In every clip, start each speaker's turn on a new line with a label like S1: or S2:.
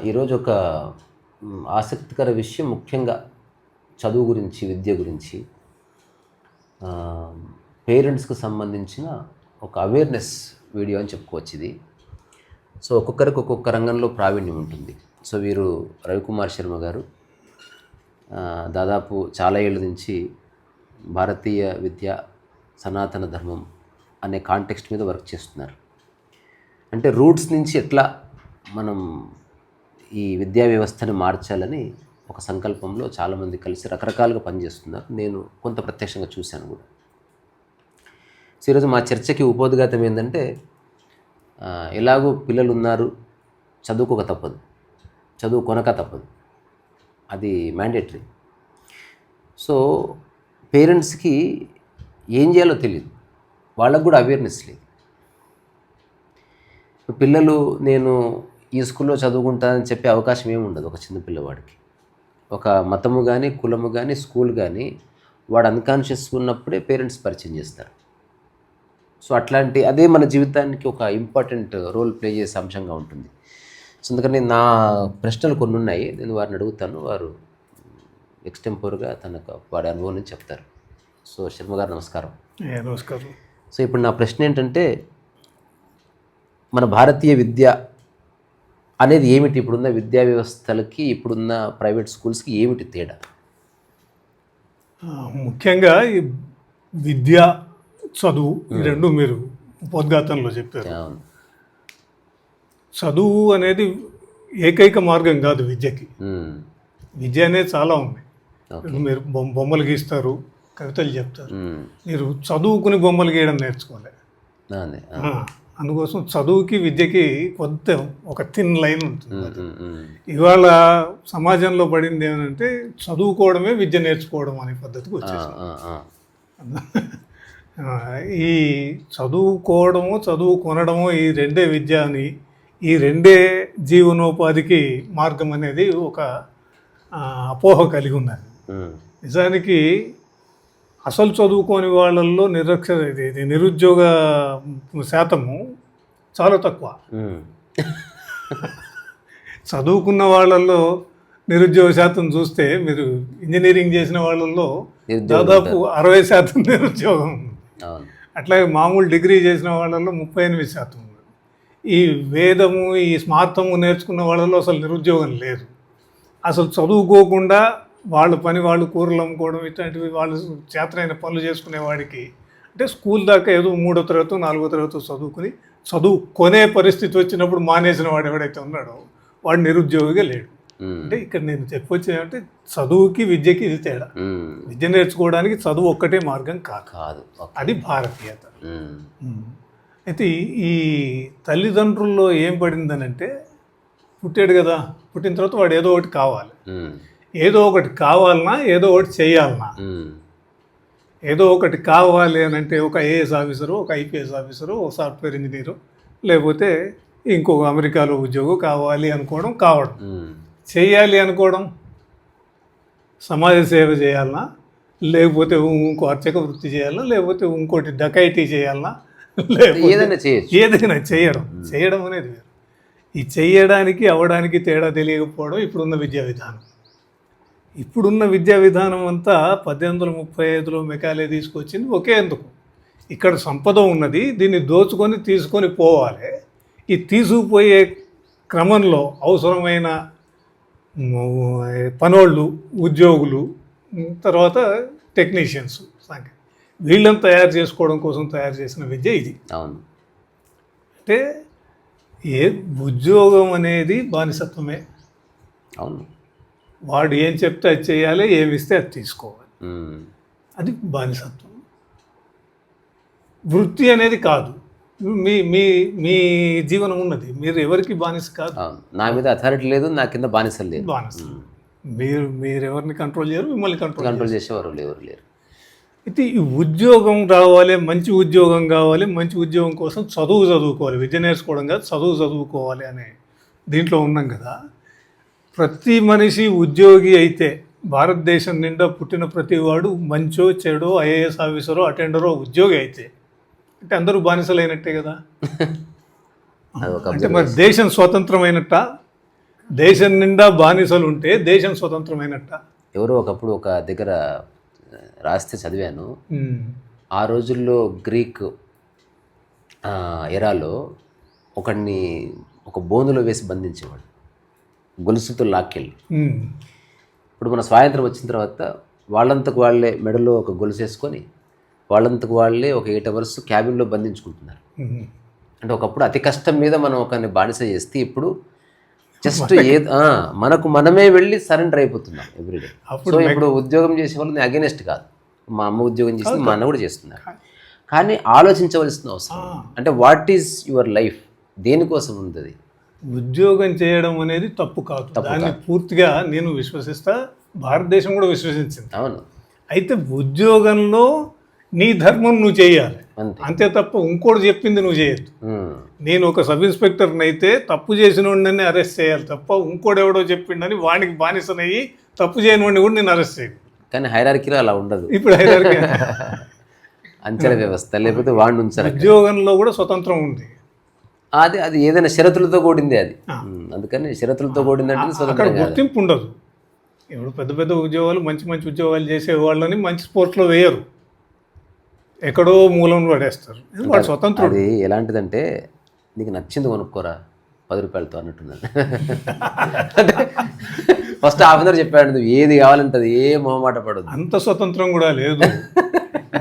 S1: ఈరోజు ఒక ఆసక్తికర విషయం, ముఖ్యంగా చదువు గురించి, విద్య గురించి పేరెంట్స్కి సంబంధించిన ఒక అవేర్నెస్ వీడియో అని చెప్పుకోవచ్చు ఇది. సో ఒక్కొక్కరికి ఒక్కొక్క రంగంలో ప్రావీణ్యం ఉంటుంది. సో వీరు రవికుమార్ శర్మ గారు దాదాపు చాలా ఏళ్ళ నుంచి భారతీయ విద్య, సనాతన ధర్మం అనే కాంటెక్స్ట్ మీద వర్క్ చేస్తున్నారు. అంటే రూట్స్ నుంచి ఎట్లా మనం ఈ విద్యా వ్యవస్థని మార్చాలని ఒక సంకల్పంలో చాలామంది కలిసి రకరకాలుగా పనిచేస్తున్నారు. నేను కొంత ప్రత్యక్షంగా చూశాను కూడా. సో ఈరోజు మా చర్చకి ఉపోద్ఘాతం ఏంటంటే, ఎలాగో పిల్లలు ఉన్నారు, చదువుకోక తప్పదు, చదువు కొనక తప్పదు, అది మ్యాండేటరీ. సో పేరెంట్స్కి ఏం చేయాలో తెలియదు, వాళ్ళకు కూడా అవేర్నెస్ లేదు. పిల్లలు నేను ఈ స్కూల్లో చదువుకుంటానని చెప్పే అవకాశం ఏమి ఉండదు ఒక చిన్న పిల్లవాడికి. ఒక మతము కానీ, కులము కానీ, స్కూల్ కానీ వాడు అన్కాన్షియస్ ఉన్నప్పుడే పేరెంట్స్ పరిచయం చేస్తారు. సో అట్లాంటి అదే మన జీవితానికి ఒక ఇంపార్టెంట్ రోల్ ప్లే చేసే అంశంగా ఉంటుంది. సో అందుకని నా ప్రశ్నలు కొన్ని ఉన్నాయి, నేను వారిని అడుగుతాను, వారు ఎక్స్టెంపోర్గా వాడి అనుభవం నుంచి చెప్తారు. సో శర్మ గారు నమస్కారం.
S2: నమస్కారం.
S1: సో ఇప్పుడు నా ప్రశ్న ఏంటంటే, మన భారతీయ విద్య అనేది ఏమిటి? ఇప్పుడున్న విద్యా వ్యవస్థలకి, ఇప్పుడున్న ప్రైవేట్ స్కూల్స్కి ఏమిటి తేడా?
S2: ముఖ్యంగా ఈ విద్య, చదువు ఈ రెండు మీరు ఉపోద్ఘాతంలో చెప్పారు. చదువు అనేది ఏకైక మార్గం కాదు విద్యకి. విద్య అనేది చాలా ఉన్నాయి. మీరు బొమ్మలు గీస్తారు, కవితలు చెప్తారు. మీరు చదువుకుని బొమ్మలు గీయడం నేర్చుకోవాలి. అందుకోసం చదువుకి విద్యకి కొంత ఒక థిన్ లైన్ ఉంటుంది. ఇవాళ సమాజంలో పడింది ఏమంటే చదువుకోవడమే విద్య నేర్చుకోవడం అనే పద్ధతికి వచ్చేసి ఈ చదువుకోవడము, చదువు కొనడము, ఈ రెండే విద్య అని, ఈ రెండే జీవనోపాధికి మార్గం అనేది ఒక అపోహ కలిగి ఉన్నది. నిజానికి అసలు చదువుకోని వాళ్ళల్లో నిరుద్యోగ శాతము చాలా తక్కువ. చదువుకున్న వాళ్ళల్లో నిరుద్యోగ శాతం చూస్తే, మీరు ఇంజనీరింగ్ చేసిన వాళ్ళల్లో దాదాపు 60% నిరుద్యోగం. అట్లాగే మామూలు డిగ్రీ చేసిన వాళ్ళల్లో 38%. ఈ వేదము, ఈ స్మార్థము నేర్చుకున్న వాళ్ళలో అసలు నిరుద్యోగం లేదు. అసలు చదువుకోకుండా వాళ్ళ పని వాళ్ళు కూరలు అమ్ముకోవడం, ఇట్లాంటివి వాళ్ళు చేతనైన పనులు చేసుకునేవాడికి, అంటే స్కూల్ దాకా ఏదో 3వ తరగతి 4వ తరగతి చదువుకుని చదువు కొనే పరిస్థితి వచ్చినప్పుడు మానేసిన వాడు ఎవడైతే ఉన్నాడో వాడు నిరుద్యోగిగా లేడు. అంటే ఇక్కడ నేను చెప్పొచ్చేదంటే చదువుకి విద్యకి ఇది తేడా. విద్య నేర్చుకోవడానికి చదువు ఒక్కటే మార్గం కాదు, అది భారతీయత. అయితే ఈ తల్లిదండ్రుల్లో ఏం పడిందనంటే, పుట్టాడు కదా, పుట్టిన తర్వాత వాడు ఏదో ఒకటి కావాలి. ఏదో ఒకటి కావాలన్నా ఏదో ఒకటి చేయాలన్నా. ఏదో ఒకటి కావాలి అని అంటే ఒక ఐఏఎస్ ఆఫీసరు, ఒక ఐపీఎస్ ఆఫీసరు, ఒక సాఫ్ట్వేర్ ఇంజనీరు, లేకపోతే ఇంకొక అమెరికాలో ఉద్యోగం కావాలి అనుకోవడం, చేయాలి అనుకోవడం, సమాజ సేవ చేయాలన్నా, లేకపోతే ఇంకో అర్చక వృత్తి చేయాలన్నా, లేకపోతే ఇంకోటి డకైటీ చేయాలన్నా, లేకపోతే ఏదైనా చేయడం అనేది వేరు. ఈ చెయ్యడానికి అవ్వడానికి తేడా తెలియకపోవడం ఇప్పుడున్న విద్యా విధానం. ఇప్పుడున్న విద్యా విధానం అంతా 1835లో మెకాలే తీసుకొచ్చింది ఒకే ఎందుకు. ఇక్కడ సంపద ఉన్నది, దీన్ని దోచుకొని తీసుకొని పోవాలి. ఈ తీసుకుపోయే క్రమంలో అవసరమైన పనోళ్ళు, ఉద్యోగులు, తర్వాత టెక్నీషియన్స్, వీళ్ళని తయారు చేసుకోవడం కోసం తయారు చేసిన విద్య ఇది.
S1: అవును.
S2: అంటే ఉద్యోగం అనేది బానిసత్వమే.
S1: అవును.
S2: వాడు ఏం చెప్తే అది చేయాలి, ఏమి ఇస్తే అది తీసుకోవాలి, అది బానిసత్వం. వృత్తి అనేది కాదు. మీ మీ మీ జీవనం ఉన్నది, మీరు ఎవరికి బానిస కాదు.
S1: నా మీద అథారిటీ లేదు, నా కింద బానిసలు లేదు.
S2: మీరు ఎవరిని కంట్రోల్ చేయరు, మిమ్మల్ని కంట్రోల్
S1: చేసేవారు ఎవరు లేరు.
S2: అయితే ఈ ఉద్యోగం రావాలి, మంచి ఉద్యోగం కావాలి, మంచి ఉద్యోగం కోసం చదువుకోవాలి, విద్య నేర్చుకోవడం కాదు, చదువుకోవాలి అనే దీంట్లో ఉన్నాం కదా. ప్రతి మనిషి ఉద్యోగి అయితే, భారతదేశం నిండా పుట్టిన ప్రతి వాడు మంచో చెడో ఐఏఎస్ ఆఫీసరో అటెండరో ఉద్యోగి అయితే, అంటే అందరూ బానిసలైనట్టే కదా. అంటే మరి దేశం స్వతంత్రమైనట్ట, దేశం నిండా బానిసలు ఉంటే దేశం స్వతంత్రమైనట్ట.
S1: ఎవరో ఒకప్పుడు ఒక దగ్గర రాస్తే చదివాను,
S2: ఉమ్.
S1: ఆ రోజుల్లో గ్రీక్ ఎరాలో ఒకడిని ఒక బోనులో వేసి బంధించేవాడు, గొలుసుతో లాక్కెళ్ళి.
S2: ఉమ్.
S1: ఇప్పుడు మన స్వాతంత్రం వచ్చిన తర్వాత వాళ్ళంతకు వాళ్ళే మెడలో ఒక గొలుసు వేసుకొని వాళ్ళంతకు వాళ్ళే ఒక 8 hours క్యాబిన్లో బంధించుకుంటున్నారు.
S2: ఉమ్.
S1: అంటే ఒకప్పుడు అతి కష్టం మీద మనం ఒకరిని బానిస చేస్తే ఇప్పుడు జస్ట్ మనకు మనమే వెళ్ళి సరెండర్ అయిపోతున్నాం ఎవ్రీడే. సో ఇప్పుడు ఉద్యోగం చేసే వాళ్ళు నేను అగెనెస్ట్ కాదు, మా అమ్మ ఉద్యోగం చేసింది, మా అన్న కూడా చేస్తున్నారు. కానీ ఆలోచించవలసిన అవసరం, అంటే వాట్ ఈజ్ యువర్ లైఫ్, దేనికోసం ఉంది?
S2: ఉద్యోగం చేయడం అనేది తప్పు కాదు, దాన్ని పూర్తిగా నేను విశ్వసిస్తా, భారతదేశం కూడా విశ్వసించింది.
S1: అవును.
S2: అయితే ఉద్యోగంలో నీ ధర్మం నువ్వు చేయాలి,
S1: అంతే.
S2: అంతే తప్ప ఇంకోటి చెప్పింది నువ్వు చేయొద్దు. నేను ఒక సబ్ ఇన్స్పెక్టర్ని అయితే తప్పు చేసిన వాడిని అరెస్ట్ చేయాలి తప్ప ఇంకోటి ఎవడో చెప్పిండని వాడికి బానిసనయ్యి తప్పు చేయని వాడిని కూడా నేను అరెస్ట్ చేయను.
S1: కానీ హైరార్కీలో అలా ఉండదు,
S2: ఇప్పుడు హైరార్కీ
S1: అంచెల వ్యవస్థ, లేకపోతే వాడిని ఉంచారు.
S2: ఉద్యోగంలో కూడా స్వతంత్రం ఉంది,
S1: అది ఏదైనా షరతులతో కూడింది అది. అందుకని షరతులతో కూడిందంటే
S2: అక్కడ
S1: స్వతంత్రం కాదు.
S2: గుర్తింపు ఉండదు. ఇప్పుడు పెద్ద పెద్ద ఉద్యోగాలు మంచి మంచి ఉద్యోగాలు చేసే వాళ్ళని మంచి స్పోర్ట్స్లో వేయరు, ఎక్కడో మూలం పడేస్తారు. వాడు స్వతంత్రం.
S1: అది ఎలాంటిదంటే నీకు నచ్చింది కొనుక్కోరా 10 రూపాయలతో అన్నట్టున్నది. ఫస్ట్ ఆఫీసర్ చెప్పాడు నువ్వు ఏది కావాలంటే అది, ఏ మొహమాట పడదు.
S2: అంత స్వతంత్రం కూడా లేదు.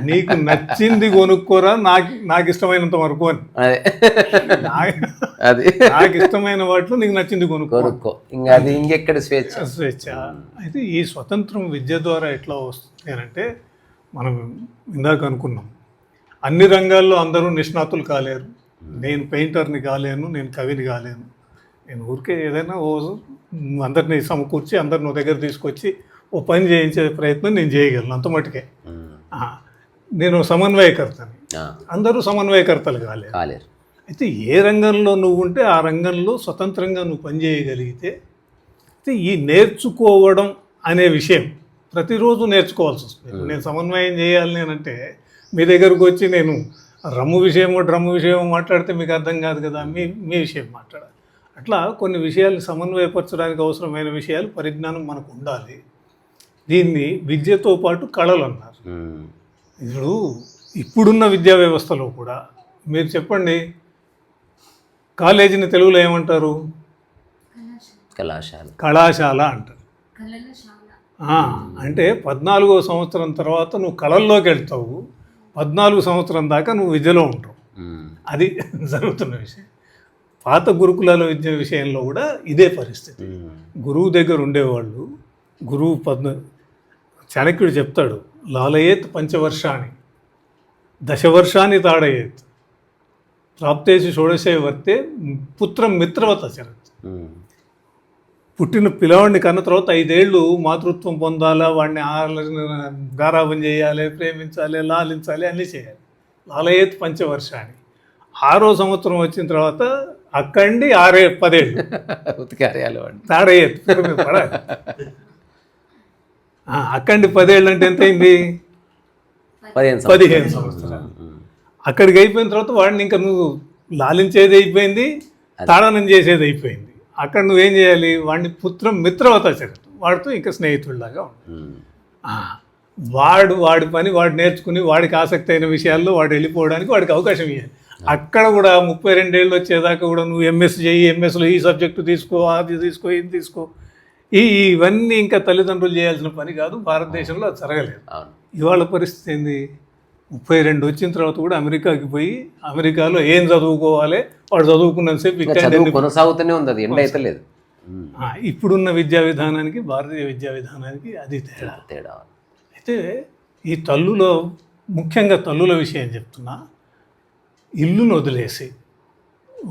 S2: నీకు నచ్చింది కొనుక్కోరా, నాకు ఇష్టమైనంత వరకు అని.
S1: అది
S2: నాకు ఇష్టమైన వాటిలో నీకు నచ్చింది కొనుక్కో.
S1: ఇంకా అది ఇంకెక్కడ స్వేచ్ఛ.
S2: అయితే ఈ స్వతంత్రం విద్య ద్వారా ఎట్లా వస్తుంది అని అంటే, మనం ఇందాక అనుకున్నాం అన్ని రంగాల్లో అందరూ నిష్ణాతులు కాలేరు. నేను పెయింటర్ని కాలేను, నేను కవిని కాలేను. నేను ఊరికే ఏదైనా అందరినీ సమకూర్చి అందరిని దగ్గర తీసుకొచ్చి ఓ పని చేయించే ప్రయత్నం నేను చేయగలను, అంత మటుకే. నేను సమన్వయకర్తని, అందరూ సమన్వయకర్తలు కాలేరు. అయితే ఏ రంగంలో నువ్వు ఉంటే ఆ రంగంలో స్వతంత్రంగా నువ్వు పనిచేయగలిగితే, అయితే ఈ నేర్చుకోవడం అనే విషయం ప్రతిరోజు నేర్చుకోవాల్సి వస్తుంది. నేను సమన్వయం చేయాలి అని అంటే మీ దగ్గరకు వచ్చి నేను డ్రమ్ము విషయమో మాట్లాడితే మీకు అర్థం కాదు కదా, మీ విషయం మాట్లాడాలి. అట్లా కొన్ని విషయాలు సమన్వయపరచడానికి అవసరమైన విషయాలు పరిజ్ఞానం మనకు ఉండాలి. దీన్ని విద్యతో పాటు కళలు అన్నారు. ఇప్పుడున్న విద్యా వ్యవస్థలో కూడా మీరు చెప్పండి, కాలేజీని తెలుగులో ఏమంటారు? కళాశాల అంటారు. అంటే 14వ సంవత్సరం తర్వాత నువ్వు కళల్లోకి వెళ్తావు, 14 సంవత్సరం దాకా నువ్వు విద్యలో ఉంటావు. అది జరుగుతున్న విషయం. పాత గురుకులాల విద్య విషయంలో కూడా ఇదే పరిస్థితి. గురువు దగ్గర ఉండేవాళ్ళు, గురువు చాణక్యుడు చెప్తాడు, లాలయేత్ పంచవర్షాన్ని దశవర్షాన్ని తాడయేత్ ప్రాప్తేసి షోడశే వర్తే పుత్రం మిత్రవత చరత్. పుట్టిన పిల్లవాడిని కన్న తర్వాత 5 ఏళ్ళు మాతృత్వం పొందాలా, వాడిని గారాబం చేయాలి, ప్రేమించాలి, లాలించాలి, అన్నీ చేయాలి. లాలయేత్ పంచవర్షాన్ని. 6వ సంవత్సరం వచ్చిన తర్వాత అక్కడి 10 ఏళ్ళు తాడయేత్ పడాలి. అక్కడి 10 ఏళ్ళు అంటే ఎంత అయింది? 15 సంవత్సరాలు. అక్కడికి అయిపోయిన తర్వాత వాడిని ఇంకా నువ్వు లాలించేది అయిపోయింది, తాడనం చేసేది అయిపోయింది. అక్కడ నువ్వేం చేయాలి? వాడిని పుత్రం మిత్రవత చరత్, వాడితో ఇంకా స్నేహితుడిలాగా వాడి పని వాడు నేర్చుకుని వాడికి ఆసక్తి అయిన విషయాల్లో వాడు వెళ్ళిపోవడానికి వాడికి అవకాశం ఇవ్వాలి. అక్కడ కూడా 32 ఏళ్ళు వచ్చేదాకా కూడా నువ్వు ఎంఎస్ చేయి, ఎంఎస్లో ఈ సబ్జెక్టు తీసుకో, అది తీసుకో, ఇది తీసుకో, ఇవన్నీ ఇంకా తల్లిదండ్రులు చేయాల్సిన పని కాదు. భారతదేశంలో అది జరగలేదు. ఇవాళ పరిస్థితి ఏంది? 32 వచ్చిన తర్వాత కూడా అమెరికాకి పోయి అమెరికాలో ఏం చదువుకోవాలి, వాడు చదువుకున్నంతసేపు
S1: కొనసాగుతూనే ఉంది, అది ఎండ్ అయితే లేదు.
S2: ఇప్పుడున్న విద్యా విధానానికి, భారతీయ విద్యా విధానానికి అది తేడా. అయితే ఈ తల్లులో, ముఖ్యంగా తల్లుల విషయం చెప్తున్నా, ఇల్లును వదిలేసి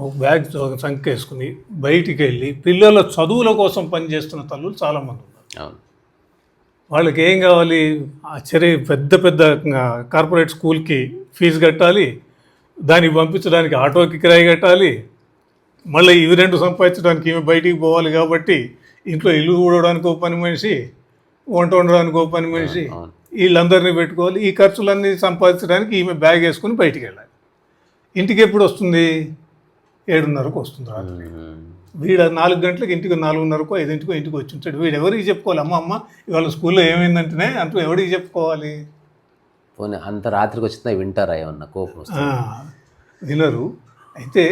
S2: ఒక బ్యాగ్ సంకేసుకుని బయటికి వెళ్ళి పిల్లల చదువుల కోసం పనిచేస్తున్న తల్లులు చాలామంది ఉన్నారు. వాళ్ళకి ఏం కావాలి? పెద్ద పెద్ద కార్పొరేట్ స్కూల్కి ఫీజు కట్టాలి, దానికి పంపించడానికి ఆటోకి కిరాయి కట్టాలి, మళ్ళీ ఇవి 2 సంపాదించడానికి ఈమె బయటికి పోవాలి. కాబట్టి ఇంట్లో ఇల్లు ఊడడానికి ఒక పని మనిషి, వంట వండడానికి ఒక పని మనిషి, వీళ్ళందరినీ పెట్టుకోవాలి. ఈ ఖర్చులన్నీ సంపాదించడానికి ఈమె బ్యాగ్ వేసుకుని బయటికి వెళ్ళాలి. ఇంటికి ఎప్పుడు వస్తుంది? 7:30కు వస్తుంది రాత్రి. వీడు 4 గంటలకు ఇంటికి 4:30కో 5 ఇంటికి వచ్చి ఉంటాడు. వీడు ఎవరికి చెప్పుకోవాలి? అమ్మ ఇవాళ స్కూల్లో ఏమైందంటేనే అంటూ ఎవరికి చెప్పుకోవాలి?
S1: పోనీ అంత రాత్రికి వచ్చినా వింటారా ఏమన్నా కోపం వస్తే?
S2: వినరు. అయితే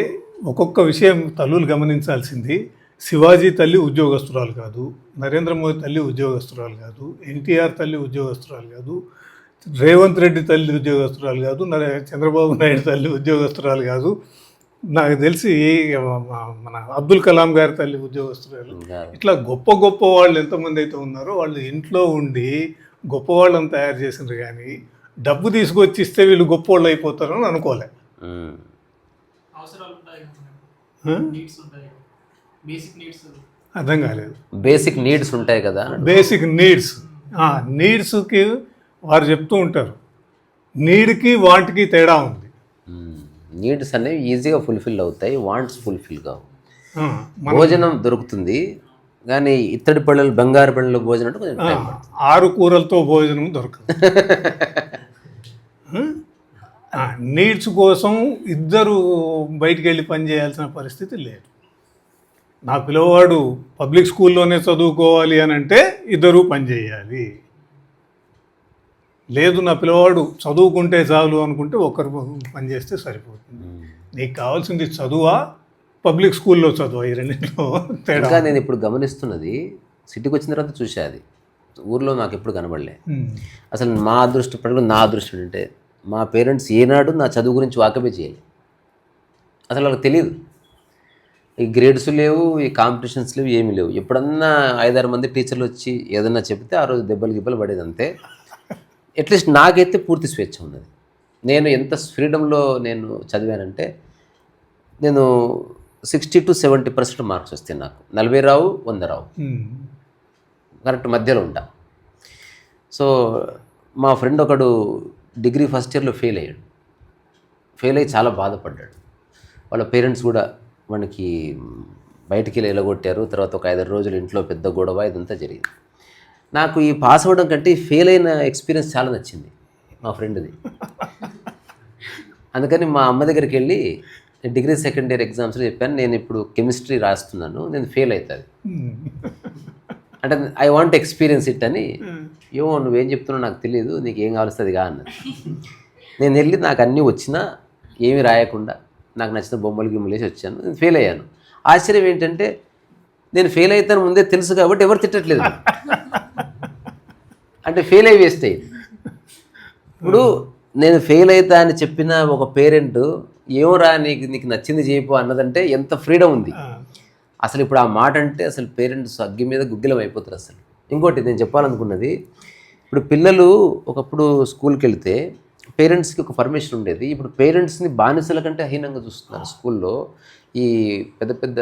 S2: ఒక్కొక్క విషయం తల్లులు గమనించాల్సింది, శివాజీ తల్లి ఉద్యోగస్తురాలు కాదు, నరేంద్ర మోదీ తల్లి ఉద్యోగస్తురాలు కాదు, ఎన్టీఆర్ తల్లి ఉద్యోగస్తురాలు కాదు, రేవంత్ రెడ్డి తల్లి ఉద్యోగస్తురాలు కాదు, చంద్రబాబు నాయుడు తల్లి ఉద్యోగస్తురాలు కాదు, నాకు తెలిసి మన అబ్దుల్ కలాం గారి తల్లి ఉద్యోగస్తురాలు. ఇట్లా గొప్ప గొప్ప వాళ్ళు ఎంతమంది అయితే ఉన్నారో వాళ్ళు ఇంట్లో ఉండి గొప్ప వాళ్ళని తయారు చేసినారు. కానీ డబ్బు తీసుకొచ్చి ఇస్తే వీళ్ళు గొప్ప వాళ్ళు అయిపోతారు అని అనుకోలే. అర్థం కాలేదు.
S1: బేసిక్ నీడ్స్ ఉంటాయి కదా.
S2: బేసిక్ నీడ్స్కి వారు చెప్తూ ఉంటారు, నీడ్కి వాటికి తేడా ఉంది.
S1: నీడ్స్ అనేవి ఈజీగా ఫుల్ఫిల్ అవుతాయి, వాంట్స్ ఫుల్ఫిల్ కావు. భోజనం దొరుకుతుంది కానీ ఇత్తడి పళ్ళలు బంగారు పళ్ళలో భోజనం అంటే కొంచెం టైం పడుతుంది.
S2: 6 కూరలతో భోజనం దొరకదు. నీడ్స్ కోసం ఇద్దరు బయటికి వెళ్ళి పని చేయాల్సిన పరిస్థితి లేదు. నా పిల్లవాడు పబ్లిక్ స్కూల్లోనే చదువుకోవాలి అని అంటే ఇద్దరు పని చేయాలి. లేదు నా పిల్లవాడు చదువుకుంటే చాలు అనుకుంటే ఒకరు పని చేస్తే సరిపోతుంది. నీకు కావాల్సింది చదువా, పబ్లిక్ స్కూల్లో చదువు, ఈ రెండింటిలో తేడా.
S1: ఇంకా నేను ఇప్పుడు గమనిస్తున్నది, సిటీకి వచ్చిన తర్వాత చూసా, అది ఊర్లో నాకు ఎప్పుడు కనబడలే. అసలు మా అదృష్టం ప్రకారం, నా అదృష్టం అంటే మా పేరెంట్స్ ఏనాడు నా చదువు గురించి వాకబే చేయాలి. అసలు వాళ్ళకి తెలియదు. ఈ గ్రేడ్స్ లేవు, ఈ కాంపిటీషన్స్ లేవు, ఏమీ లేవు. ఎప్పుడన్నా 5-6 మంది టీచర్లు వచ్చి ఏదన్నా చెప్తే ఆ రోజు దెబ్బలు గిబ్బలు పడేది అంతే. అట్లీస్ట్ నాకైతే పూర్తి స్వేచ్ఛ ఉన్నది. నేను ఎంత ఫ్రీడంలో నేను చదివానంటే, నేను 60 to 70% మార్క్స్ వస్తాయి నాకు. 40 రావు, 100 రావు, కరెక్ట్ మధ్యలో ఉంటా. సో మా ఫ్రెండ్ ఒకడు డిగ్రీ ఫస్ట్ ఇయర్లో ఫెయిల్ అయ్యి చాలా బాధపడ్డాడు. వాళ్ళ పేరెంట్స్ కూడా వానికి బయటికి వెళ్ళి ఎలగొట్టారు. తర్వాత ఒక 5 రోజులు ఇంట్లో పెద్ద గొడవ, ఇదంతా జరిగింది. నాకు ఈ పాస్ అవ్వడం కంటే ఫెయిల్ అయిన ఎక్స్పీరియన్స్ చాలా నచ్చింది మా ఫ్రెండ్ది. అందుకని మా అమ్మ దగ్గరికి వెళ్ళి డిగ్రీ సెకండ్ ఇయర్ ఎగ్జామ్స్లో చెప్పాను, నేను ఇప్పుడు కెమిస్ట్రీ రాస్తున్నాను, నేను ఫెయిల్ అవుతుంది అంటే ఐ వాంట్ ఎక్స్పీరియన్స్ ఇట్ అని. ఏమో నువ్వేం చెప్తున్నావు నాకు తెలియదు, నీకు ఏం కావాల్సింది కా అన్నది. నేను వెళ్ళి నాకు అన్నీ వచ్చినా ఏమీ రాయకుండా నాకు నచ్చిన బొమ్మలు గిమ్మలు వేసి వచ్చాను. నేను ఫెయిల్ అయ్యాను. ఆశ్చర్యం ఏంటంటే నేను ఫెయిల్ అవుతాను ముందే తెలుసు కాబట్టి ఎవరు తిట్టట్లేదు. అంటే ఫెయిల్ అయి వేస్ట్ అయ్యింది. ఇప్పుడు నేను ఫెయిల్ అవుతా అని చెప్పిన ఒక పేరెంట్ ఏమోరా నీకు నచ్చింది చేయపో అన్నదంటే ఎంత ఫ్రీడమ్ ఉంది అసలు. ఇప్పుడు ఆ మాట అంటే అసలు పేరెంట్స్ అగ్గి మీద గుగ్గిలం అయిపోతారు అసలు. ఇంకోటి నేను చెప్పాలనుకున్నది, ఇప్పుడు పిల్లలు ఒకప్పుడు స్కూల్కి వెళ్తే పేరెంట్స్కి ఒక పర్మిషన్ ఉండేది. ఇప్పుడు పేరెంట్స్ని బానిసల కంటే అహీనంగా చూస్తున్నారు స్కూల్లో. ఈ పెద్ద పెద్ద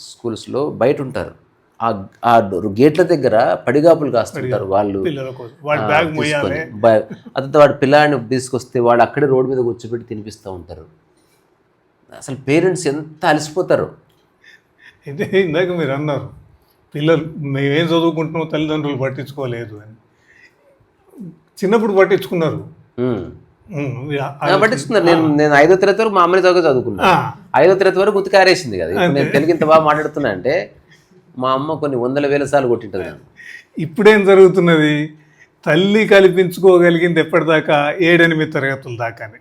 S1: స్కూల్స్లో బయట ఉంటారు, ఆ గేట్ల దగ్గర పడిగాపులు కాస్తుంటారు వాళ్ళు. అదంతా వాడి పిల్లాడిని తీసుకొస్తే వాడు అక్కడే రోడ్డు మీద కూర్చోబెట్టి తినిపిస్తూ ఉంటారు. అసలు పేరెంట్స్ ఎంత అలసిపోతారు.
S2: అయితే ఇందాక మీరు అన్నారు పిల్లలు మేమేం చదువుకుంటున్నాం తల్లిదండ్రులు పట్టించుకోలేదు అని. చిన్నప్పుడు పట్టించుకున్నారు.
S1: పట్టించుకున్నారు. నేను 5వ తరగతి వరకు మా అమ్మని చదువుకున్నా. 5వ తరగతి వరకు ఉతికారేసింది కదా. నేను తెలుగు ఇంత బాగా మాట్లాడుతున్నా అంటే మా అమ్మ కొన్ని 100,000 సార్లు కొట్టింటుంది.
S2: ఇప్పుడేం జరుగుతున్నది, తల్లి కల్పించుకోగలిగింది ఎప్పటిదాకా 7-8 తరగతుల దాకానే.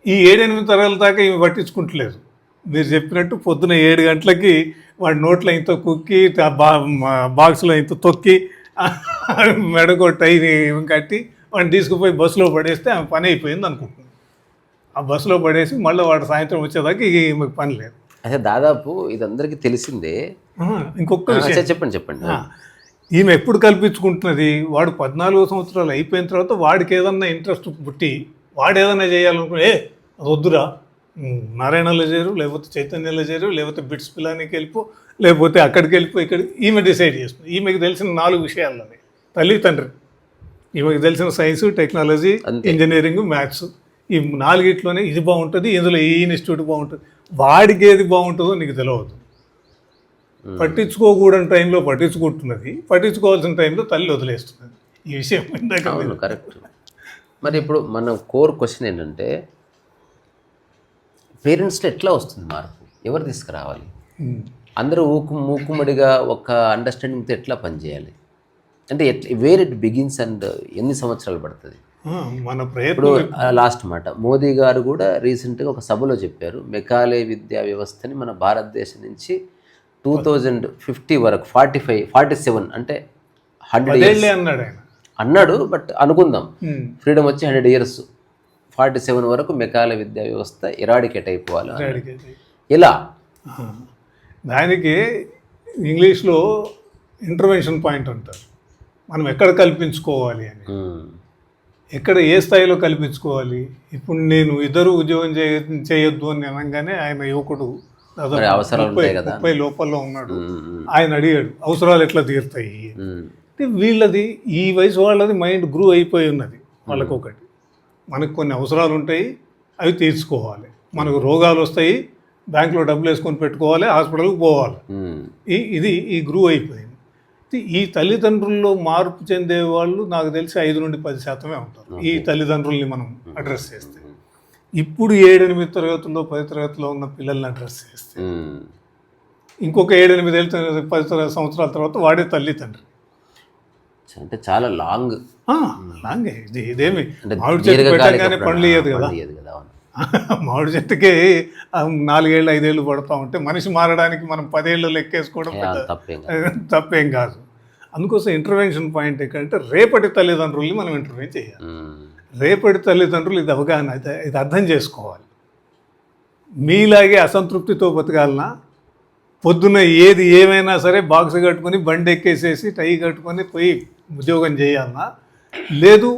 S2: ఈ 7-8 తరగతుల దాకా ఇవి పట్టించుకుంటలేదు. మీరు చెప్పినట్టు పొద్దున 7 గంటలకి వాడి నోట్లో ఇంత కుక్కి బాక్స్లో ఇంత తొక్కి మెడగొట్టి కట్టి వాడిని తీసుకుపోయి బస్సులో పడేస్తే ఆమె పని అయిపోయింది అనుకుంటుంది. ఆ బస్సులో పడేసి మళ్ళీ వాడు సాయంత్రం వచ్చేదాకా ఈమెకు పని లేదు.
S1: అదే దాదాపు ఇది అందరికీ తెలిసిందే.
S2: ఇంకొక విషయం
S1: చెప్పండి.
S2: ఈమె ఎప్పుడు కల్పించుకుంటున్నది, వాడు 14 సంవత్సరాలు అయిపోయిన తర్వాత వాడికి ఏదన్నా ఇంట్రెస్ట్ పుట్టి వాడు ఏదైనా చేయాలనుకుని అది వద్దురా, నారాయణలో చేరు, లేకపోతే చైతన్యలో చేరు, లేకపోతే బిట్స్ పిల్లానికి వెళ్ళిపో, లేకపోతే అక్కడికి వెళ్ళిపో, ఇక్కడ ఈమె డిసైడ్ చేస్తుంది. ఈమెకి తెలిసిన 4 విషయాలని, తల్లి తండ్రి, ఈమెకి తెలిసిన సైన్స్, టెక్నాలజీ, ఇంజనీరింగ్, మ్యాథ్స్, ఈ 4 ఇది బాగుంటుంది, ఇందులో ఈ ఇన్స్టిట్యూట్ బాగుంటుంది. వాడికి ఏది బాగుంటుందో నీకు తెలియదు. పట్టించుకోకూడని టైంలో పట్టించుకుంటున్నది, పట్టించుకోవాల్సిన టైంలో తల్లి వదిలేస్తున్నది. ఈ విషయం
S1: కరెక్ట్. మరి ఇప్పుడు మన కోర్ క్వశ్చన్ ఏంటంటే, పేరెంట్స్లో ఎట్లా వస్తుంది మార్పు, ఎవరు తీసుకురావాలి? అందరూ మూకుమ్మడిగా ఒక అండర్స్టాండింగ్తో ఎట్లా పనిచేయాలి అంటే వేర్ ఇట్ బిగిన్స్ అండ్ ఎన్ని సంవత్సరాలు పడుతుంది?
S2: మన
S1: ఇప్పుడు
S2: ప్రయత్నం
S1: లాస్ట్ మాట, మోదీ గారు కూడా రీసెంట్గా ఒక సభలో చెప్పారు, మెకాలే విద్యా వ్యవస్థని మన భారతదేశం నుంచి 2050 వరకు 47 అంటే 100 years
S2: అన్నాడు ఆయన.
S1: అన్నాడు. బట్ అనుకుందాం ఫ్రీడమ్ వచ్చి 100 years, 47 వరకు మెకాలే విద్యా వ్యవస్థ ఎరాడికేట్ అయిపోవాలి. ఎలా?
S2: దానికి ఇంగ్లీష్లో ఇంటర్వెన్షన్ పాయింట్ అంటారు. మనం ఎక్కడ కల్పించుకోవాలి అని, ఎక్కడ ఏ స్థాయిలో కల్పించుకోవాలి. ఇప్పుడు నేను ఇద్దరు ఉద్యోగం చేయొద్దు అని అనగానే ఆయన యువకుడు
S1: అవసరాలు
S2: 30 లోపల్లో ఉన్నాడు. ఆయన అడిగాడు అవసరాలు ఎట్లా తీరుతాయి. వీళ్ళది ఈ వయసు వాళ్ళది మైండ్ గ్రూ అయిపోయి ఉన్నది. వాళ్ళకి ఒకటి, మనకు కొన్ని అవసరాలు ఉంటాయి, అవి తీర్చుకోవాలి. మనకు రోగాలు వస్తాయి, బ్యాంకులో డబ్బులు వేసుకొని పెట్టుకోవాలి, హాస్పిటల్కి పోవాలి. ఈ గ్రూ అయిపోయింది. ఈ తల్లిదండ్రుల్లో మార్పు చెందే వాళ్ళు నాకు తెలిసి 5 నుండి 10% ఉంటారు. ఈ తల్లిదండ్రుల్ని మనం అడ్రస్ చేస్తే, ఇప్పుడు 7-8 తరగతుల్లో 10 తరగతిలో ఉన్న పిల్లల్ని అడ్రస్ చేస్తే, ఇంకొక 7-8 సంవత్సరాల తర్వాత వాడే తల్లిదండ్రి.
S1: అంటే చాలా లాంగ్
S2: ఇదేమి మామిడి చెట్టు పెట్టగానే పండ్లు ఇయ్యదు కదా. మామిడి చెట్టుకి 4 ఏళ్ళు 5 ఏళ్ళు పడతా ఉంటే మనిషి మారడానికి మనం 10 ఏళ్ళు లెక్కేసుకోవడం తప్పేం కాదు. అందుకోసం ఇంటర్వెన్షన్ పాయింట్ ఏంటంటే రేపటి తల్లిదండ్రుల్ని మనం ఇంటర్వ్యూ చేయాలి. రేపటి తల్లిదండ్రులు ఇది అవగాహన, ఇది అర్థం చేసుకోవాలి. మీలాగే అసంతృప్తితో బతకాలన్నా, పొద్దున్న ఏది ఏమైనా సరే బాక్స్ కట్టుకొని బండి ఎక్కేసేసి టై కట్టుకొని పోయి ఉద్యోగం చేయాలన్నా, లేదు